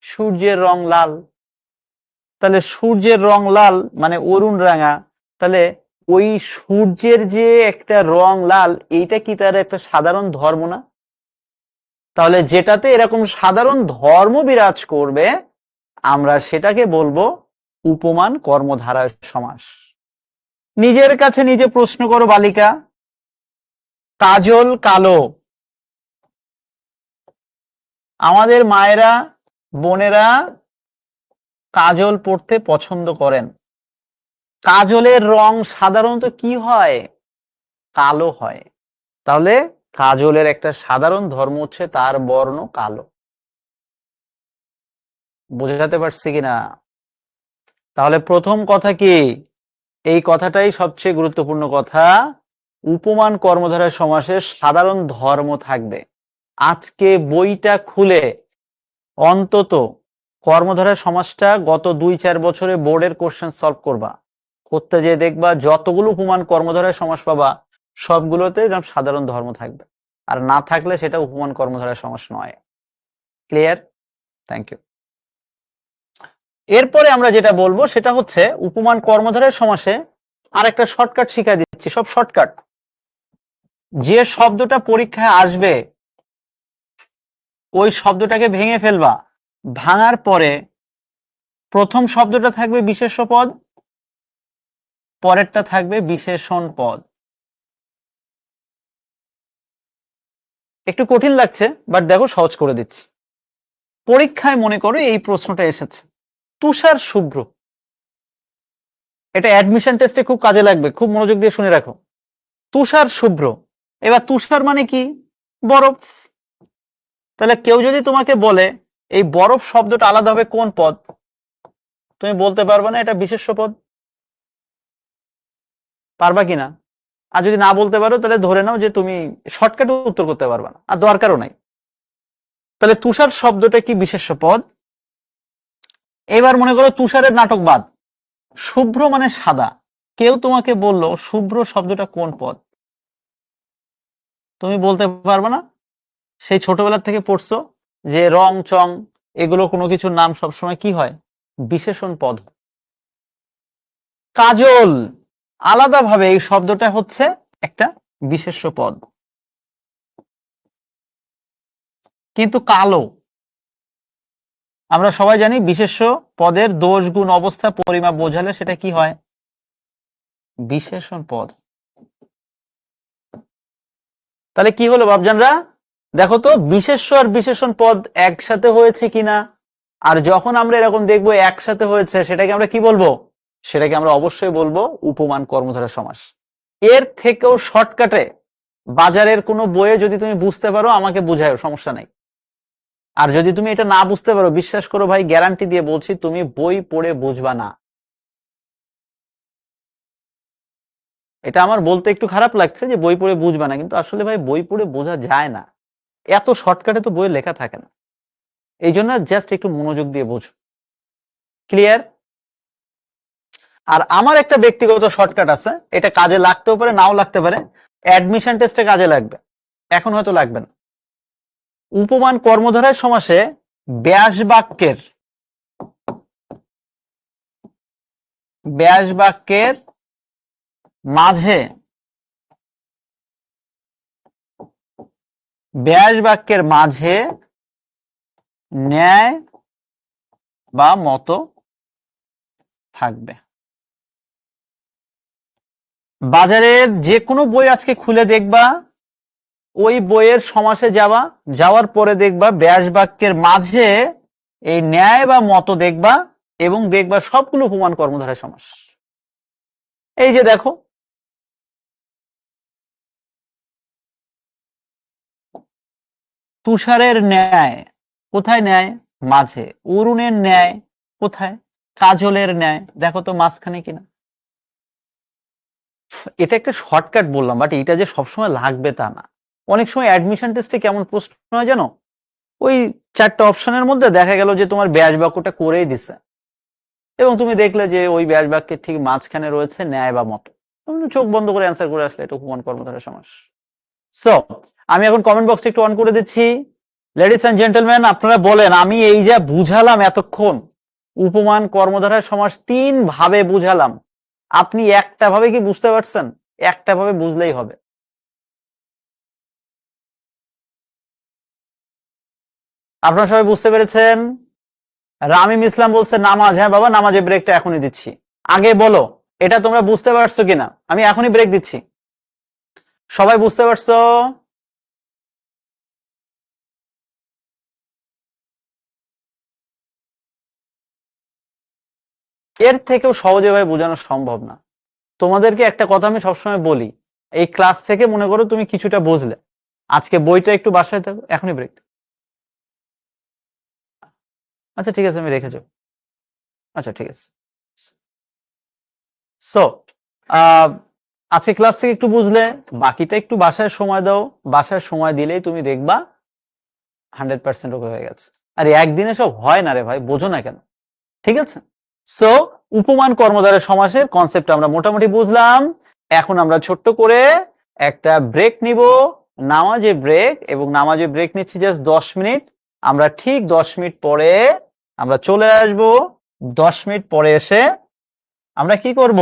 সূর্যের রং লাল। তাহলে সূর্যের রং লাল মানে অরুণ রাঙা। তাহলে ওই সূর্যের যে একটা রং লাল, এইটা কি তার একটা সাধারণ ধর্ম না? তাহলে যেটাতে এরকম সাধারণ ধর্ম বিরাজ করবে আমরা সেটাকে বলবো উপমান কর্মধারয় সমাস। নিজের কাছে নিজে প্রশ্ন করো বালিকা, কাজল কালো, আমাদের মায়েরা বোনেরা কাজল পরতে পছন্দ করেন, কাজলের রং সাধারণত কি হয়? কালো হয়। তাহলে কাজলের একটা সাধারণ ধর্ম হচ্ছে তার বর্ণ কালো। বোঝাতে পারছি কিনা? তাহলে প্রথম কথা কি? এই কথাটাই সবচেয়ে গুরুত্বপূর্ণ কথা, উপমান কর্মধারয় সমাসের সাধারণ ধর্ম থাকবে। আজকে বইটা খুলে অন্তত কর্মধারয় সমাসটা গত 2-4 বছরে বোর্ডের কোশ্চেন সলভ করবা, করতে যেয়ে দেখবা যতগুলো উপমান কর্মধারয় সমাস পাবা সবগুলোতে এরকম সাধারণ ধর্ম থাকবে, আর না থাকলে সেটা উপমান কর্মধারয় সমাস নয়। ক্লিয়ার? Thank you. এরপরে আমরা যেটা বলবো সেটা হচ্ছে উপমান কর্মধারয় সমাসে আরেকটা শর্টকাট শিখাই দিচ্ছি, সব শর্টকাট। যে শব্দটা পরীক্ষায় আসবে ওই শব্দটাকে ভেঙে ফেলবা, ভাঙার পরে প্রথম শব্দটা থাকবে বিশেষ্য পদ, পরেরটা থাকবে বিশেষণ পদ। একটু কঠিন লাগছে বাট দেখো সহজ করে দিচ্ছি। পরীক্ষায় মনে করো এই প্রশ্নটা এসেছে, তুষার শুভ্র, এটা অ্যাডমিশন টেস্টে খুব কাজে লাগবে, খুব মনোযোগ দিয়ে শুনে রাখো। তুষার শুভ্র, এবার তুষার মানে কি? বরফ। তাহলে কেউ যদি তোমাকে বলে এই বরফ শব্দটা আলাদা হবে কোন পদ, তুমি বলতে পারবে না এটা বিশেষ্য পদ? পারবা কিনা? আর যদি না বলতে পারো তাহলে ধরে নাও যে তুমি শর্টকাটে উত্তর করতে পারবা না, আর দরকারও নাই। তাহলে তুষার শব্দটা কি? বিশেষ্য পদ। এবার মনে করো তুষারের নাটক বাদ, শুভ্র মানে সাদা, কেউ তোমাকে বললো শুভ্র শব্দটা কোন পদ, তুমি বলতে পারবে না। সেই ছোটবেলা থেকে পড়ছো যে রং চং এগুলো কোনো কিছুর নাম সবসময় কি হয়? বিশেষণ পদ। কাজল আলাদাভাবে এই শব্দটা হচ্ছে একটা বিশেষ্য পদ, কিন্তু কালো আমরা সবাই জানি বিশেষ্য পদের দোষ গুণ অবস্থা পরিমাপ বোঝালে সেটা কি হয়? বিশেষণ পদ। তাহলে কি হলো বাবজানরা? দেখো তো বিশেষ্য আর বিশেষণ পদ একসাথে হয়েছে কিনা, আর যখন আমরা এরকম দেখবো একসাথে হয়েছে সেটাকে আমরা কি বলবো? সেটাকে আমরা অবশ্যই বলবো উপমান কর্মধারয় সমাস। এর থেকেও শর্টকাটে বাজারের কোনো বইয়ে যদি তুমি বুঝতে পারো আমাকে বুঝাও, সমস্যা নাই। আর যদি তুমি এটা না বুঝতে পারো, বিশ্বাস করো ভাই, গ্যারান্টি দিয়ে বলছি তুমি বই পড়ে বুঝবা না। এটা আমার বলতে একটু খারাপ লাগছে যে বই পড়ে বুঝবা না, কিন্তু আসলে ভাই বই পড়ে বোঝা যায় না, এত শর্টকাটে তো বইয়ে লেখা থাকে না। এই জন্য জাস্ট একটু মনোযোগ দিয়ে বোঝো। ক্লিয়ার? আর আমার একটা ব্যক্তিগত শর্টকাট আছে, এটা কাজে লাগতেও পারে নাও লাগতে পারে, অ্যাডমিশন টেস্টে কাজে লাগবে, এখন হয়তো লাগবে না। উপমান কর্মধারয় সমাসে ব্যাস বাক্যের মাঝে ন্যায় বা মত থাকবে। বাজারের যে কোনো বই আজকে খুলে দেখবা, ওই বইয়ের সমাসে যাওয়ার পরে দেখবা ব্যাস বাক্যের মাঝে এই ন্যায় বা মত দেখবা, এবং দেখবা সবগুলো উপমান কর্মধারয় সমাস। এই যে দেখো, তুষারের ন্যায়, কোথায় ন্যায়? মাঝে। অরুণের ন্যায় কোথায়? কাজলের ন্যায়। দেখো তো মাঝখানে কিনা। এটা একটা শর্টকাট বললাম, বাট এটা যে সবসময় লাগবে তা না। অনেক সময় অ্যাডমিশন টেস্টে কেমন প্রশ্ন হয় জানো, ওই 4টা অপশনের মধ্যে দেখা গেল যে তোমার ব্যাস বাক্যটা করেই দিছে, এবং তুমি দেখলে যে ওই ব্যাস বাক্যের ঠিক মাঝখানে রয়েছে ন্যায় বা মত, তুমি চোখ বন্ধ করে অ্যান্সার করে আসলে এটা উপমান কর্মধারয় সমাস। সো আমি এখন কমেন্ট বক্সটা একটু অন করে দিচ্ছি। লেডিস এন্ড জেন্টলম্যান, আপনারা বলেন, আমি এই যে বুঝালাম এতক্ষণ উপমান কর্মধারয় সমাস 3 ভাবে বুঝালাম, আপনি একটা ভাবে কি বুঝতে পারছেন? একটা ভাবে বুঝলেই হবে। আপনারা সবাই বুঝতে পেরেছেন? রামিম ইসলাম বলছে নামাজ। হ্যাঁ বাবা, নামাজে ব্রেকটা এখনই দিচ্ছি। আগে বলো এটা তোমরা বুঝতে পারছো কিনা, আমি এখনই ব্রেক দিচ্ছি। সবাই বুঝতে পারছো? এর থেকেও সহজে ভাবে বোঝানো সম্ভব না। তোমাদেরকে একটা কথা আমি সবসময় বলি, এই ক্লাস থেকে মনে করো তুমি কিছুটা বুঝলে, আজকে বইটা একটু বাসায় থাকো, এখনই ব্রেক। আচ্ছা ঠিক আছে, আমি রেখে যাবো। আচ্ছা ঠিক আছে। সো আজকে ক্লাস থেকে একটু বুঝলে, বাকিটা একটু বাসায় সময় দাও, বাসায় সময় দিলেই তুমি দেখবা 100% ওকে হয়ে গেছে। আর একদিনে সব হয় না রে ভাই, বোঝো না কেন? ঠিক আছে। সো উপমান কর্মধারয় সমাসের কনসেপ্ট আমরা মোটামুটি বুঝলাম। এখন আমরা ছোট্ট করে একটা ব্রেক নিব, নামাজে ব্রেক, এবং নামাজে ব্রেক নিচ্ছি জাস্ট 10 মিনিট। আমরা ঠিক 10 মিনিট পরে আমরা চলে আসব। 10 মিনিট পরে এসে আমরা কি করব?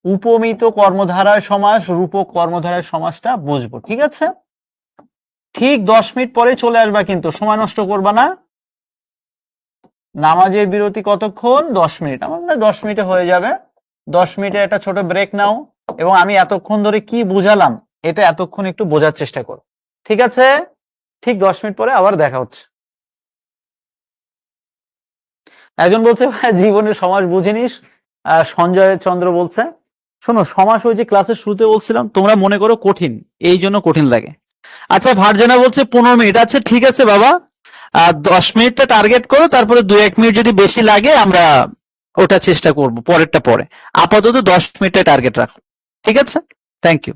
উপমিত কর্মধারয় সমাস, রূপক কর্মধারয় সমাসটা বুঝবো। ঠিক আছে? ঠিক 10 মিনিট পরে চলে আসবা, কিন্তু সময় নষ্ট করবা না। নামাজের বিরতি কতক্ষণ? 10 মিনিট। আমার মনে হয় 10 মিনিটে হয়ে যাবে। 10 মিনিটে একটা ছোট ব্রেক নাও, এবং আমি এতক্ষণ ধরে কি বুঝালাম এটা এতক্ষণ একটু বোঝার চেষ্টা করো। ঠিক আছে? ঠিক 10 মিনিট পরে আবার দেখা হচ্ছে। একজন বলছে ভাই জীবনের সমাস বুঝিনিস। সঞ্জয় চন্দ্র বলছে, শোনো সমাস ওই যে ক্লাসের শুরুতে বলছিলাম, তোমরা মনে করো কঠিন, এই জন্য কঠিন লাগে। আচ্ছা ভার্জনা বলছে 15 মিনিট। আচ্ছা ঠিক আছে বাবা, 10 মিনিটটা টার্গেট করো, তারপরে 2-1 মিনিট যদি বেশি লাগে আমরা ওটা চেষ্টা করব পরেরটা পরে। আপাতত 10 মিনিটটা টার্গেট রাখো। ঠিক আছে? Thank you.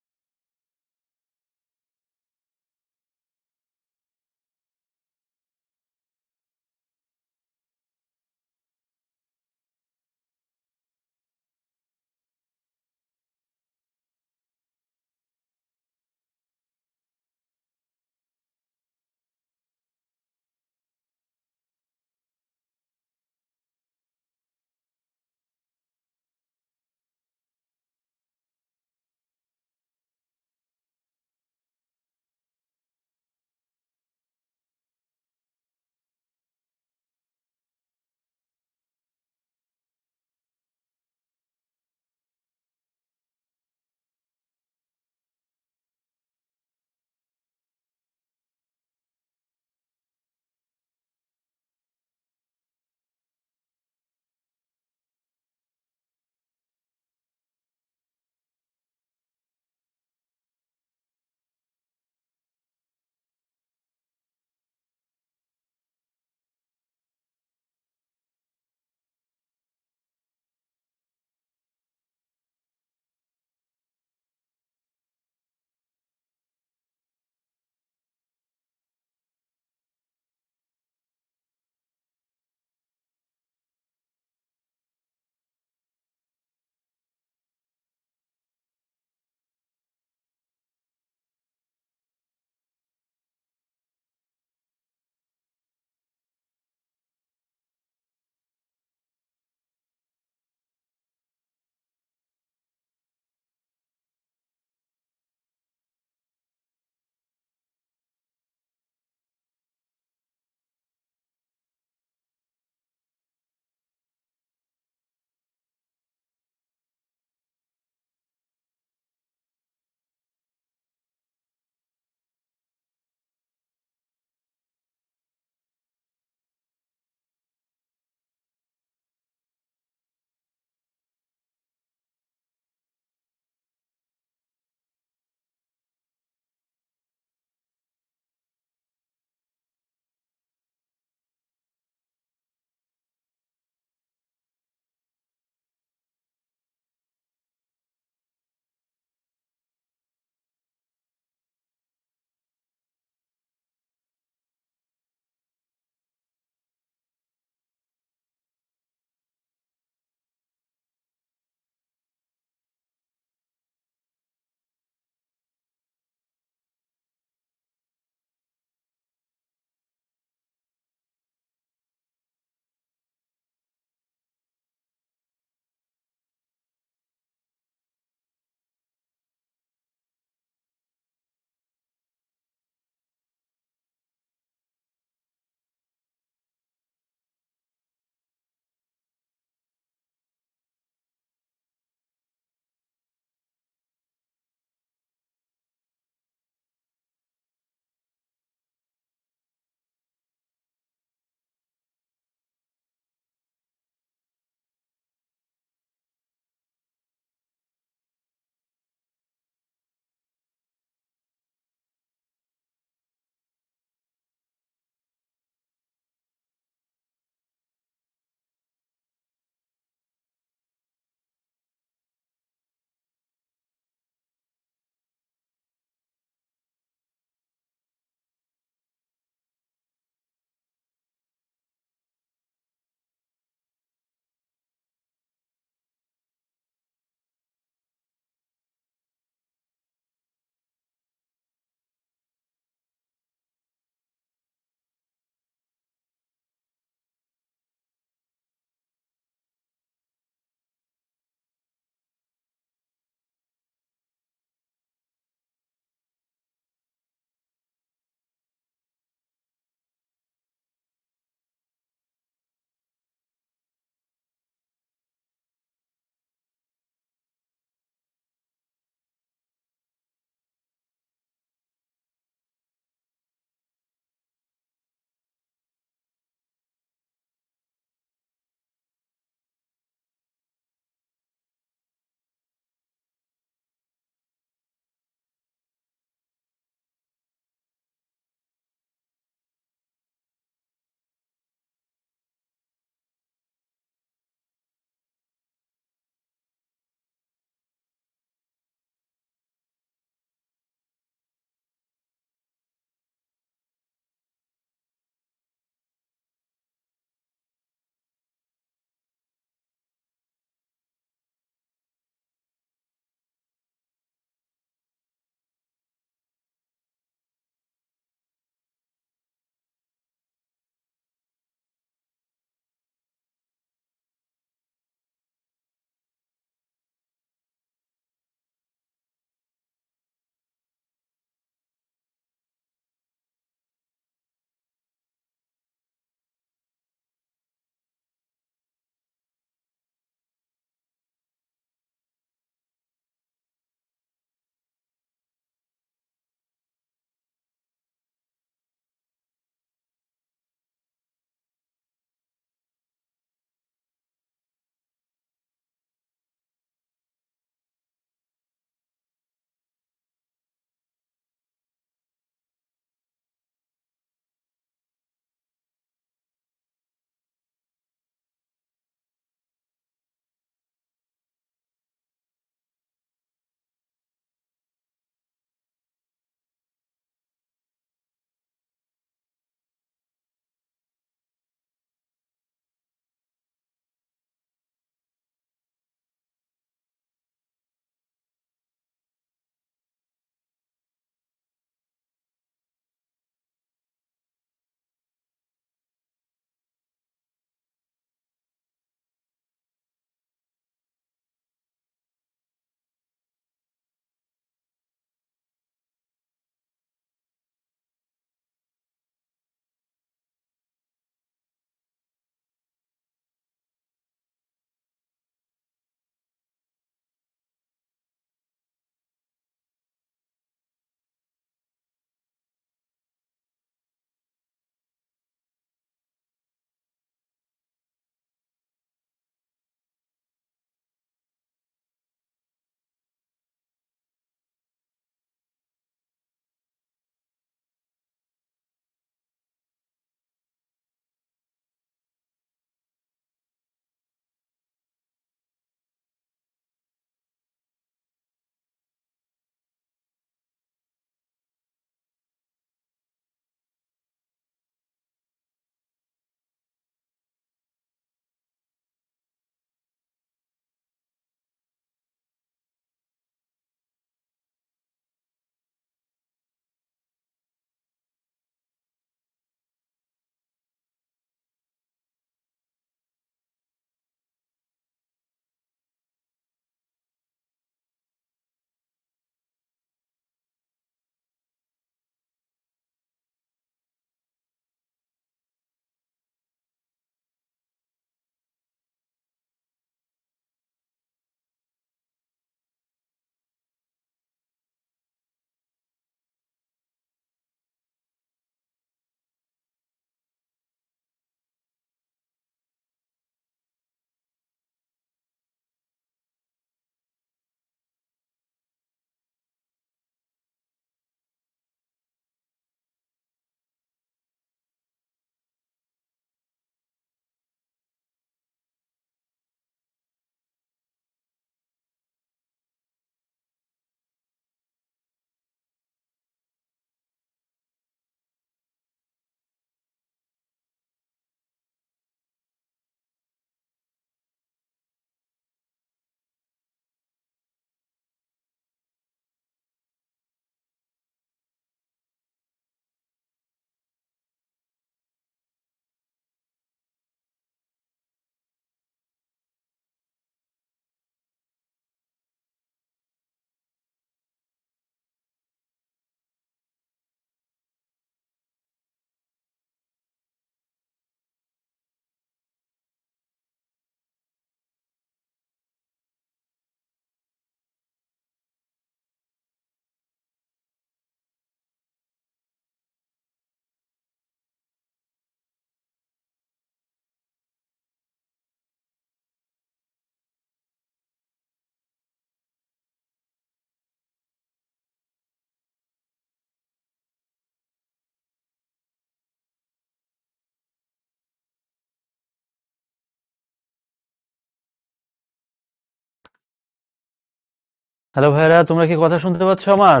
হ্যালো ভাইরা, তোমরা কি কথা শুনতে পাচ্ছ? আমার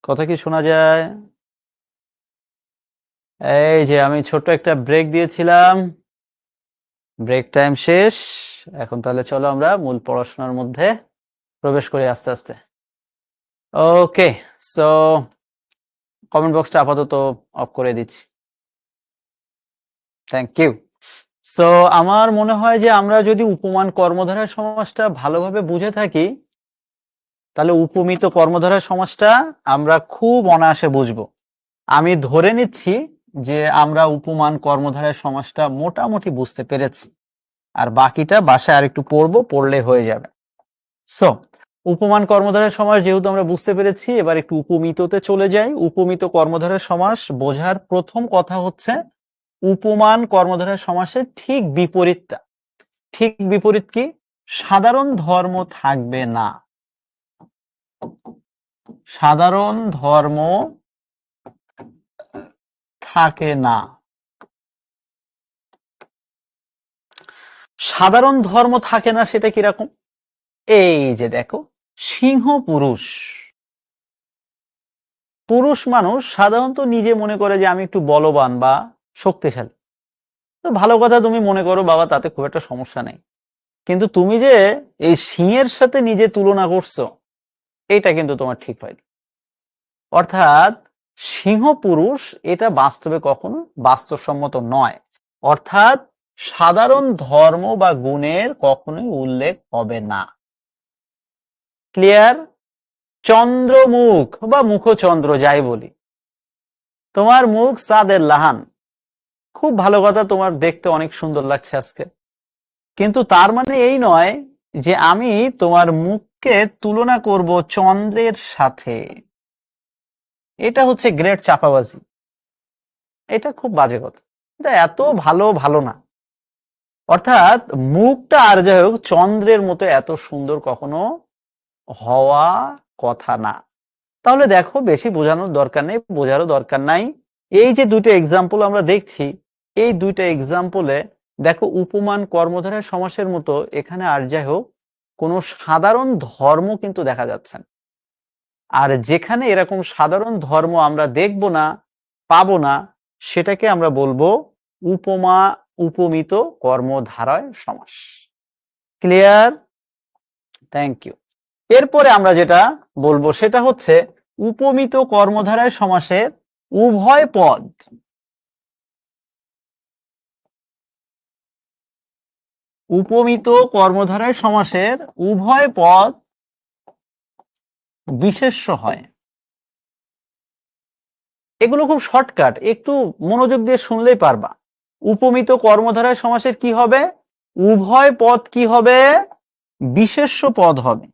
কথা কি শোনা যায়? এই যে আমি ছোট্ট একটা ব্রেক দিয়েছিলাম, ব্রেক টাইম শেষ। এখন তাহলে চলো আমরা মূল পড়াশোনার মধ্যে প্রবেশ করি আস্তে আস্তে। ওকে, সো কমেন্ট বক্সটা আপাতত অফ করে দিচ্ছি। Thank you. সো আমার মনে হয় যে আমরা যদি উপমান কর্মধারয় সমাসটা ভালোভাবে বুঝে থাকি, তাহলে উপমিত কর্মধারয় সমাসটা আমরা খুব অনায়াসে বুঝবো। আমি ধরে নিচ্ছি যে আমরা উপমান কর্মধারয় সমাসটা মোটামুটি বুঝতে পেরেছি, আর বাকিটা বাসায় আরেকটু পড়বো, পড়লে হয়ে যাবে। সো উপমান কর্মধারয় সমাস যেহেতু আমরা বুঝতে পেরেছি, এবার একটু উপমিততে চলে যাই। উপমিত কর্মধারয় সমাস বোঝার প্রথম কথা হচ্ছে উপমান কর্মধারয় সমাসের ঠিক বিপরীতটা। ঠিক বিপরীত কি? সাধারণ ধর্ম থাকবে না। সাধারণ ধর্ম থাকে না। সাধারণ ধর্ম থাকে না সেটা কিরকম? এই যে দেখো, সিংহ পুরুষ। পুরুষ মানুষ সাধারণত নিজে মনে করে যে আমি একটু বলবান বা শক্তিশালী। তো ভালো কথা, তুমি মনে করো বাবা, তাতে খুব একটা সমস্যা নেই। কিন্তু তুমি যে এই সিংহের সাথে নিজে তুলনা করছো, এটা কিন্তু তোমার ঠিক হয়নি। অর্থাৎ সিংহ পুরুষ এটা বাস্তবে কখনো বাস্তবসম্মত নয়। অর্থাৎ সাধারণ ধর্ম বা গুণের কখনোই উল্লেখ হবে না। ক্লিয়ার? চন্দ্রমুখ বা মুখচন্দ্র যাই বলি, তোমার মুখ চাঁদের লাহান। খুব ভালো কথা, তোমার দেখতে অনেক সুন্দর লাগছে আজকে। কিন্তু তার মানে এই নয় যে আমি তোমার মুখকে তুলনা করব চন্দ্রের সাথে। এটা হচ্ছে গ্রেট চাপাবাজি। এটা খুব বাজে কথা, এটা এত ভালো ভালো না। অর্থাৎ মুখটা আর যাই হোক চন্দ্রের মতো এত সুন্দর কখনো হওয়া কথা না। তাহলে দেখো, বেশি বোঝানোর দরকার নেই, বোঝারও দরকার নাই। এই যে দুটো এক্সাম্পল আমরা দেখছি, এই দুইটা এক্সাম্পলে দেখো উপমান কর্মধারয় সমাসের মতো এখানে আর যাই হোক কোনো সাধারণ ধর্ম কিন্তু দেখা যাচ্ছে না। আর যেখানে এরকম সাধারণ ধর্ম আমরা দেখব না, পাবো না, সেটাকে আমরা বলবো উপমা উপমিত কর্মধারয় সমাস। ক্লিয়ার? Thank you. এরপরে আমরা যেটা বলবো সেটা হচ্ছে উপমিত কর্মধারয় সমাসের উভয় পদ। উপমিত কর্মধারয় সমাসের উভয় পদ বিশেষ্য হয়। এগুলো খুব শর্টকাট, একটু মনোযোগ দিয়ে শুনলেই পারবা। উপমিত কর্মধারয় সমাসের কি হবে? উভয় পদ কি হবে? বিশেষ্য পদ হবে।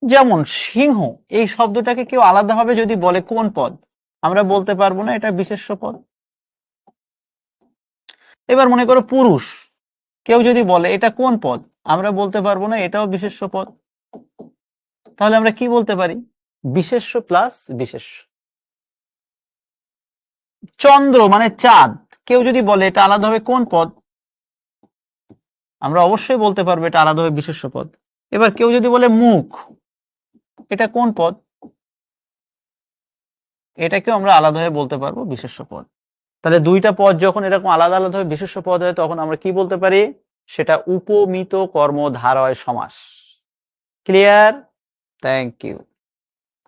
যেমন সিংহ, এই শব্দটাকে কেউ আলাদাভাবে যদি বলে কোন পদ, আমরা বলতে পারবো না এটা বিশেষ্য পদ। এবার মনে করো পুরুষ, কেউ যদি বলে এটা কোন পদ, আমরা বলতে পারবো না এটাও বিশেষ্য পদ। তাহলে আমরা কি বলতে পারি? বিশেষ্য প্লাস বিশেষ্য। চন্দ্র মানে চাঁদ, কেউ যদি বলে এটা আলাদাভাবে কোন পদ, আমরা অবশ্যই বলতে পারবো এটা আলাদাভাবে বিশেষ্য পদ। এবার কেউ যদি বলে মুখ, এটা কোন পদ, এটাকেও আমরা আলাদাভাবে বলতে পারবো বিশেষ্য পদ। তাহলে দুইটা পদ যখন এরকম আলাদা আলাদাভাবে বিশেষ্য পদ হয়, তখন আমরা কি বলতে পারি? সেটা উপমিত কর্মধারয় সমাস। ক্লিয়ার? Thank you.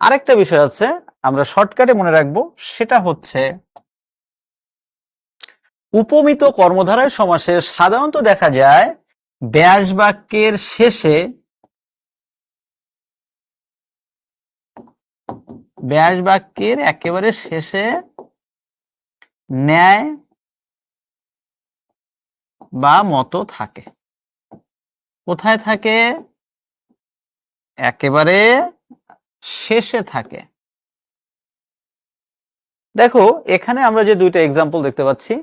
আরেকটা বিষয় আছে আমরা শর্টকাটে মনে রাখবো, সেটা হচ্ছে উপমিত কর্মধারয় সমাসে সাধারণত দেখা যায় ব্যাস বাক্যের শেষে, ব্যাস বাক্যের একেবারে শেষে ন্যায় বা মত থাকে। কোথায় থাকে? একেবারে শেষে থাকে। দেখো এখানে আমরা যে দুইটা এক্সাম্পল দেখতে পাচ্ছি,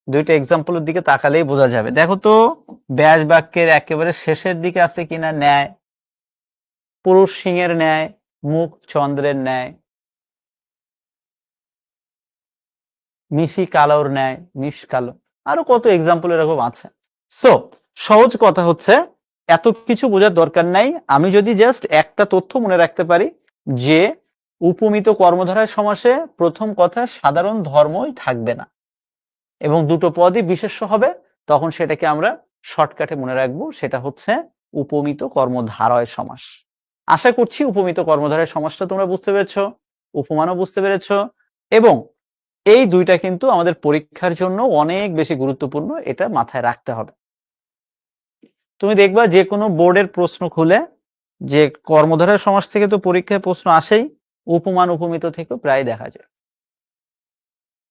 দুইটা এক্সাম্পলের দিকে তাকালেই বোঝা যাবে। দেখো তো, ব্যাস বাক্যের একেবারে শেষের দিকে আছে কিনা ন্যায়। পুরুষ সিংহের ন্যায়, মুখ চন্দ্রের ন্যায়, নিশি কালোর ন্যায়, নিশ কালো, আরো কত এক্সাম্পল এরকম আছে। সো সহজ কথা হচ্ছে এত কিছু বোঝার দরকার নাই। আমি যদি জাস্ট একটা তথ্য মনে রাখতে পারি যে উপমিত কর্মধারয় সমাসে প্রথম কথা সাধারণ ধর্মই থাকবে না এবং দুটো পদই বিশেষ্য হবে, তখন সেটাকে আমরা শর্টকাটে মনে রাখবো, সেটা হচ্ছে উপমিত কর্মধারয় সমাস। আশা করছি উপমিত কর্মধারয় সমাসটা তোমরা বুঝতে পেরেছো, উপমানও বুঝতে পেরেছো, এবং এই দুইটা কিন্তু আমাদের পরীক্ষার জন্য অনেক বেশি গুরুত্বপূর্ণ, এটা মাথায় রাখতে হবে। তুমি দেখবা যে কোনো বোর্ডের প্রশ্ন খুলে যে কর্মধারয় সমাস থেকে তো পরীক্ষায় প্রশ্ন আসেই, উপমান উপমিত থেকেও প্রায় দেখা যায়।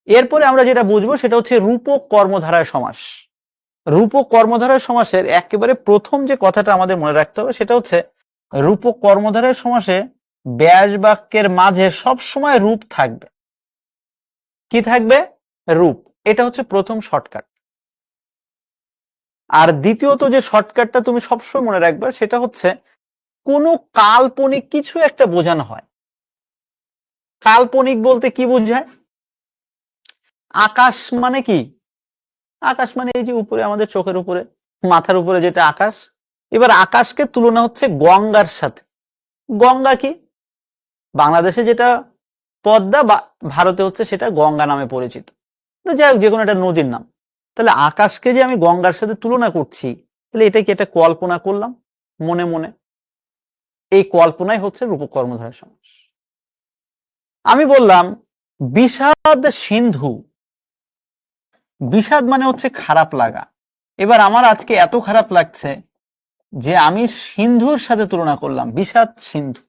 এরপরে আমরা যেটা বুঝবো সেটা হচ্ছে রূপক কর্মধারয় সমাস। রূপক কর্মধারয় সমাসের একেবারে প্রথম যে কথাটা আমাদের মনে রাখতে হবে সেটা হচ্ছে রূপক কর্মধারয় সমাসে ব্যাস বাক্যের মাঝে সব সময় রূপ থাকবে। কি থাকবে? রূপ। এটা হচ্ছে প্রথম শর্টকাট। আর দ্বিতীয়ত যে শর্টকাটটা তুমি সবসময় মনে রাখবে সেটা হচ্ছে কোনো কাল্পনিক কিছু একটা বোঝানো হয়। কাল্পনিক বলতে কি বোঝায়? আকাশ মানে কি? আকাশ মানে এই যে উপরে আমাদের চোখের উপরে, মাথার উপরে যেটা আকাশ। এবার আকাশকে তুলনা হচ্ছে গঙ্গার সাথে। গঙ্গা কি? বাংলাদেশে যেটা পদ্মা, বা ভারতে হচ্ছে সেটা গঙ্গা নামে পরিচিত। তো যাই হোক, যে কোনো একটা নদীর নাম। তাহলে আকাশকে যে আমি গঙ্গার সাথে তুলনা করছি, তাহলে এটা কি একটা কল্পনা করলাম মনে মনে? এই কল্পনাই হচ্ছে রূপক কর্মধারয় সমাস। আমি বললাম বিষাদ সিন্ধু। বিষাদ মানে হচ্ছে খারাপ লাগা। এবার আমার আজকে এত খারাপ লাগছে যে আমি সিন্ধুর সাথে তুলনা করলাম, বিষাদ সিন্ধু।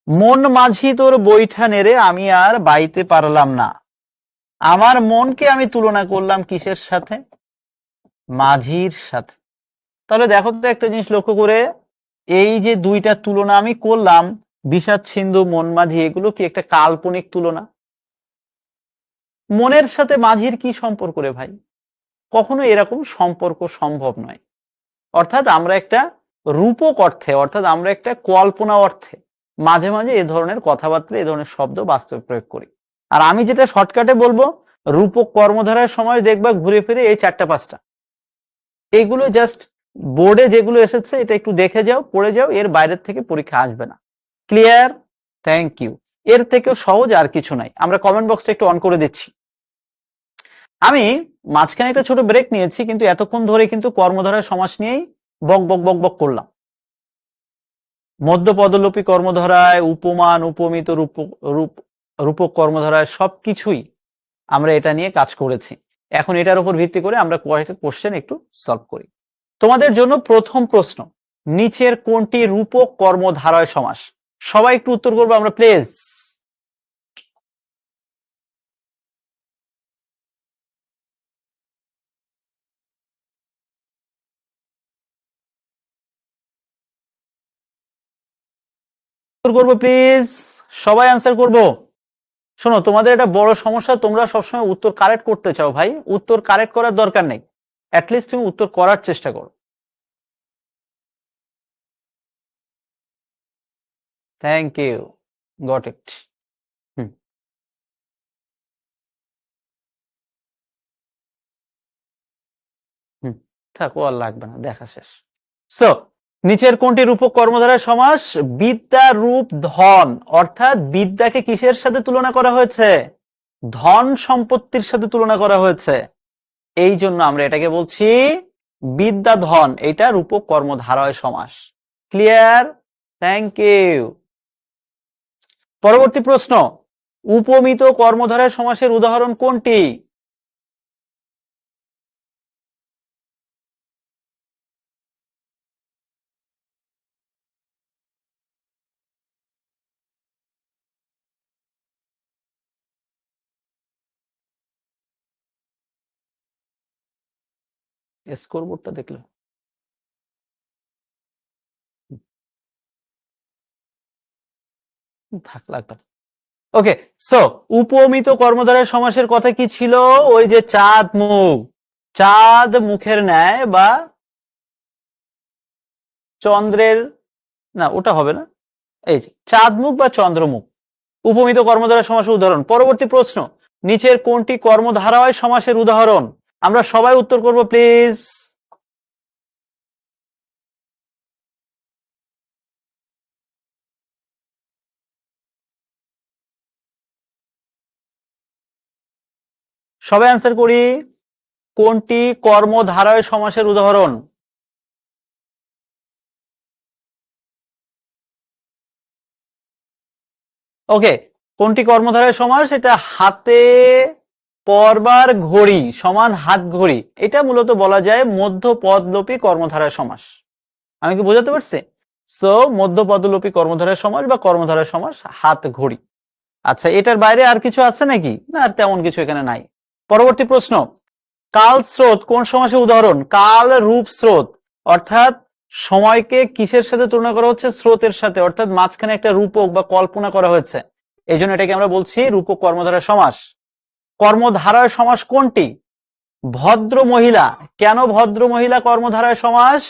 মন মাঝি তোর বৈঠা নেড়ে আমি আর বাইতে পারলাম না। আমার মনকে আমি তুলনা করলাম কিসের সাথে? মাঝির সাথে। তাহলে দেখো তো একটা জিনিস লক্ষ্য করে, এই যে দুইটা তুলনা আমি করলাম, বিষাদ সিন্ধু, মন মাঝি, এগুলো কি একটা কাল্পনিক তুলনা? মনের সাথে মাঝির কি সম্পর্ক রে ভাই? কখনো এরকম সম্পর্ক সম্ভব নয়। অর্থাৎ আমরা একটা রূপক অর্থে, অর্থাৎ আমরা একটা কল্পনা অর্থে মাঝে মাঝে এ ধরনের কথাবার্তা, এ ধরনের শব্দ বাস্তবে প্রয়োগ করি। আর আমি যেটা শর্টকাটে বলবো, রূপক কর্মধারয় সময় দেখবা ঘুরে ফিরে এই 4টা 5টা, এগুলো জাস্ট বোর্ডে যেগুলো এসেছে এটা একটু দেখে যাও, পড়ে যাও, এর বাইরের থেকে পরীক্ষা আসবে না। ক্লিয়ার? Thank you. এর থেকেও সহজ আর কিছু নাই। আমরা কমেন্ট বক্সটা একটু অন করে দিচ্ছি। আমি মাঝখানে একটা ছোট ব্রেক নিয়েছি, কিন্তু এতক্ষণ ধরে কিন্তু কর্মধারয় সমাস নিয়েই বক বক বক বক করলাম। মধ্যপদলোপী কর্মধারায়, উপমান, উপমিত, রূপক কর্মধারায় সবকিছুই আমরা এটা নিয়ে কাজ করেছি। এখন এটার উপর ভিত্তি করে আমরা কয়েকটা কোশ্চেন একটু সলভ করি। তোমাদের জন্য প্রথম প্রশ্ন, নিচের কোনটি রূপক কর্মধারয় সমাস? সবাই একটু উত্তর করবো আমরা প্লিজ। উত্তর করবো প্লিজ, সবাই অ্যান্সার করবো। শোনো, তোমাদের এটা বড় সমস্যা, তোমরা সবসময় উত্তর কারেক্ট করতে চাও। ভাই, উত্তর কারেক্ট করার দরকার নেই, অ্যাটলিস্ট তুমি উত্তর করার চেষ্টা করো। Thank you, got it. থাকো, আর লাগবে না, দেখা শেষ। সো নিচের কোনটি রূপক কর্মধারয় সমাস? বিদ্যা রূপ ধন, অর্থাৎ বিদ্যাকে কিসের সাথে তুলনা করা হয়েছে? ধন সম্পত্তির সাথে তুলনা করা হয়েছে। এই জন্য আমরা এটাকে বলছি বিদ্যা ধন। এটা রূপক কর্মধারয় সমাস। ক্লিয়ার? Thank you. পরবর্তী প্রশ্ন, উপমিত কর্মধারয় সমাসের উদাহরণ কোনটি? স্কোরবোর্ডটা দেখলে থাক, লাগবে। ওকে, সো উপমিত কর্মধারয় সমাসের কথা কি ছিল? ওই যে চাঁদ মুখ, চাঁদ মুখের ন্যায়, বা চন্দ্রের, না ওটা হবে না, এই যে চাঁদ মুখ বা চন্দ্রমুখ, উপমিত কর্মধারয় সমাসের উদাহরণ। পরবর্তী প্রশ্ন, নিচের কোনটি কর্মধারয় সমাসের উদাহরণ? আমরা সবাই উত্তর করব প্লিজ। সবাই অ্যান্সার করি, কোনটি কর্মধারয় সমাসের উদাহরণ? ওকে, কোনটি কর্মধারয় সমাস? এটা হাতে পরবার ঘড়ি সমান হাত ঘড়ি, এটা মূলত বলা যায় মধ্যপদলোপী কর্মধারয় সমাস। আমি কি বোঝাতে পারছি? সো মধ্যপদলোপী কর্মধারয় সমাস বা কর্মধারয় সমাস হাত ঘড়ি। আচ্ছা, এটার বাইরে আর কিছু আছে নাকি? না, আর তেমন কিছু এখানে নাই। পরবর্তী প্রশ্ন, কাল স্রোত কোন সমাসের উদাহরণ? কাল রূপ স্রোত, অর্থাৎ সময়কে কিসের সাথে তুলনা করা হচ্ছে? স্রোতের সাথে, অর্থাৎ মাঝখানে একটা রূপক বা কল্পনা করা হয়েছে, এই জন্য এটাকে আমরা বলছি রূপক কর্মধারয় সমাস। কর্মধারয় সমাস কোনটি? ভদ্র মহিলা। কেন ভদ্র মহিলা কর্মধারয় সমাস?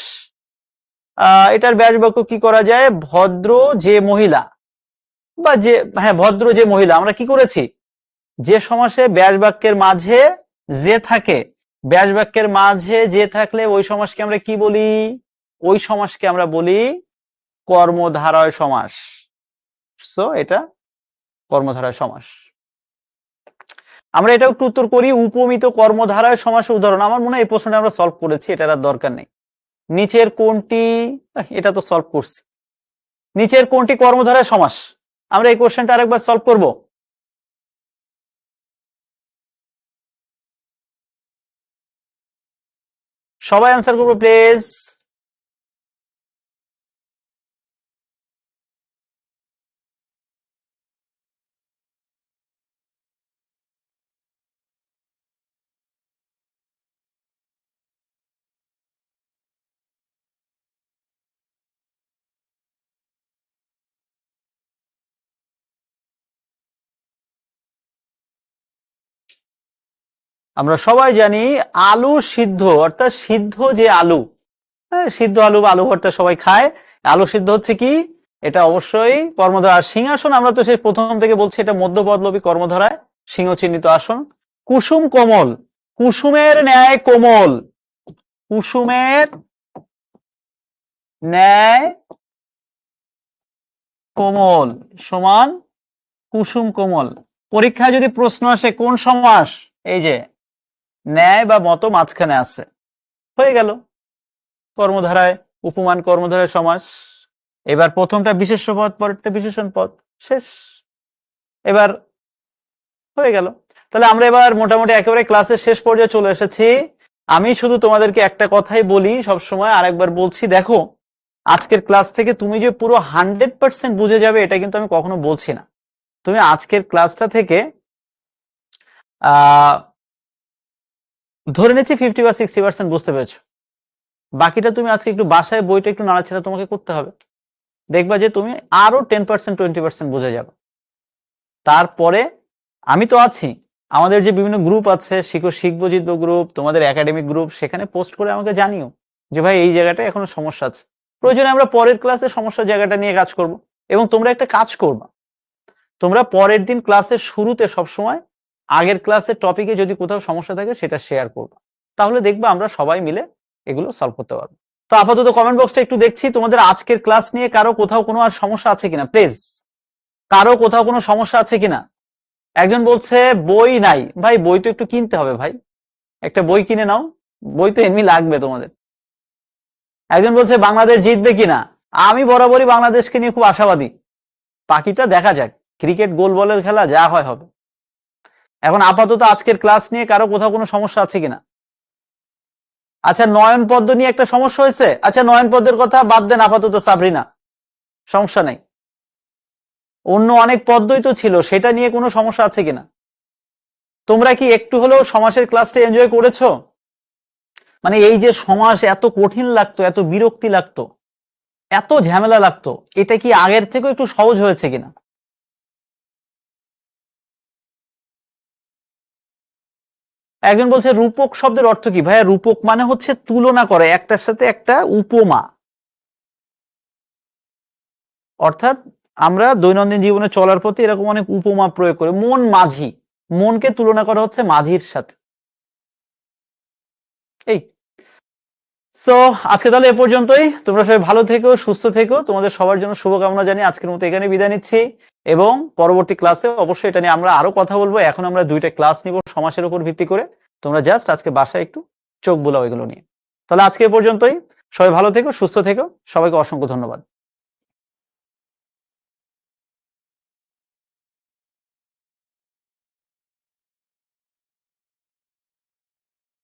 এটার ব্যাস বাক্য কি করা যায়? ভদ্র যে মহিলা বা যে, হ্যাঁ, ভদ্র যে মহিলা। আমরা কি করেছি? যে সমাসে ব্যাস বাক্যের মাঝে যে থাকে, ব্যাস বাক্যের মাঝে যে থাকলে ওই সমাসকে আমরা কি বলি? ওই সমাসকে আমরা বলি কর্মধারয় সমাস। সো এটা কর্মধারয় সমাস। আমরা এটা একটু উত্তর করি, উপমিত কর্মধারয় সমাসের উদাহরণ। আমার মনে হয় এই প্রশ্নটা আমরা সলভ করেছি, এটার আর দরকার নেই। নিচের কোনটি, এটা তো সলভ করছি। নিচের কোনটি কর্মধারয় সমাস? আমরা এই কোশ্চেনটা আরেকবার সলভ করব। সবাই অ্যান্সার করবো প্লিজ। আমরা সবাই জানি আলু সিদ্ধ, অর্থাৎ সিদ্ধ যে আলু, হ্যাঁ, সিদ্ধ আলু বা আলু ভর্তা সবাই খায়, আলু সিদ্ধ হচ্ছে কি? এটা অবশ্যই কর্মধারা। সিংহাসন আমরা তো সেই প্রথম থেকে বলছি এটা মধ্যপদলোপী কর্মধারায় সিংহ চিহ্নিত আসন। কুসুম কোমল, কুসুমের ন্যায় কোমল, কুসুমের ন্যায় কোমল সমান কুসুম কোমল। পরীক্ষায় যদি প্রশ্ন আসে কোন সমাস, এই যে ন্যায় বা মতো মাঝখানে আছে, হয়ে গেল কর্মধারায় উপমান কর্মধারায় সমাস। এবার প্রথমটা বিশেষ্য পদ, পরেরটা বিশেষণ পদ, শেষ। এবার হয়ে গেল। তাহলে আমরা এবার মোটামুটি একেবারে ক্লাসের শেষ পর্যায়ে চলে এসেছি। আমি শুধু তোমাদেরকে একটা কথাই বলি সবসময়, আরেকবার বলছি, দেখো আজকের ক্লাস থেকে তুমি যে পুরো 100% বুঝে যাবে এটা কিন্তু আমি কখনো বলছি না। তুমি আজকের ক্লাসটা থেকে ধরে নিচ্ছি 50 বা 60% বুঝতে পেরেছো। বাকিটা তুমি আজকে একটু বাসায় বইটা একটু নাড়াচাড়া তোমাকে করতে হবে, দেখবা যে তুমি আরো 10% 20% বুঝে যাবে। তারপরে আমি তো আছি, আমাদের যে বিভিন্ন গ্রুপ আছে, শিখবো জিতবো গ্রুপ, তোমাদের একাডেমিক গ্রুপ, সেখানে পোস্ট করে আমাকে জানিও যে ভাই এই জায়গাটা এখনো সমস্যা আছে। প্রয়োজনে আমরা পরের ক্লাসে সমস্যার জায়গাটা নিয়ে কাজ করব। এবং তোমরা একটা কাজ করবা, তোমরা পরের দিন ক্লাসের শুরুতে সবসময় আগের ক্লাসের টপিকে যদি কোথাও সমস্যা থাকে সেটা শেয়ার করবা, তাহলে দেখবা আমরা সবাই মিলে এগুলো সলভ করতে পারবো। তো আপাতত কমেন্ট বক্সটা একটু দেখছি তোমাদের আজকের ক্লাস নিয়ে কারো কোথাও কোনো আর সমস্যা আছে কিনা, প্লিজ কারো কোথাও কোনো সমস্যা আছে কিনা? একজন বলছে বই নাই। ভাই বই তো একটু কিনতে হবে ভাই, একটা বই কিনে নাও, বই তো এমনি লাগবে তোমাদের। একজন বলছে বাংলাদেশ জিতবে কিনা, আমি বরাবরই বাংলাদেশকে নিয়ে খুব আশাবাদী, বাকিটা দেখা যাক, ক্রিকেট গোল বলের খেলা, যা হয় হবে। এখন আপাতত আজকের ক্লাস নিয়ে কারো কোথাও কোনো সমস্যা আছে কিনা? আচ্ছা, নয়ন পদ্ম নিয়ে একটা সমস্যা হয়েছে। আচ্ছা, নয়ন পদ্মের কথা বাদ দেন আপাতত, সাবরিনা সমস্যা নেই, অন্য অনেক পদ্মই তো ছিল, সেটা নিয়ে কোনো সমস্যা আছে কিনা? তোমরা কি একটু হলেও সমাসের ক্লাসটা এনজয় করেছো? মানে এই যে সমাস এত কঠিন লাগতো, এত বিরক্তি লাগতো, এত ঝামেলা লাগতো, এটা কি আগের থেকে একটু সহজ হয়েছে কিনা? একজন বলছে রূপক শব্দের অর্থ কি? ভাইয়া রূপক মানে হচ্ছে তুলনা করে একটার সাথে একটা, উপমা। অর্থাৎ আমরা দৈনন্দিন জীবনে চলার পথে এরকম অনেক উপমা প্রয়োগ করে, মন মাঝি, মনকে তুলনা করা হচ্ছে মাঝির সাথে। এই সো আজকে তাহলে এ পর্যন্তই। তোমরা সবাই ভালো থেকো, সুস্থ থেকো। তোমাদের সবার জন্য শুভকামনা জানিয়ে আজকের মতো এখানে বিদায় নিচ্ছি এবং পরবর্তী ক্লাসে অবশ্যই এটা নিয়ে আমরা আরো কথা বলবো। এখন আমরা 2টা ক্লাস নিব সমাসের উপর ভিত্তি করে। তোমরা জাস্ট আজকে বাসায় একটু চোখ বুলাও এগুলো নিয়ে। তাহলে আজকে এ পর্যন্তই। সবাই ভালো থেকো, সুস্থ থেকো। সবাইকে অসংখ্য ধন্যবাদ।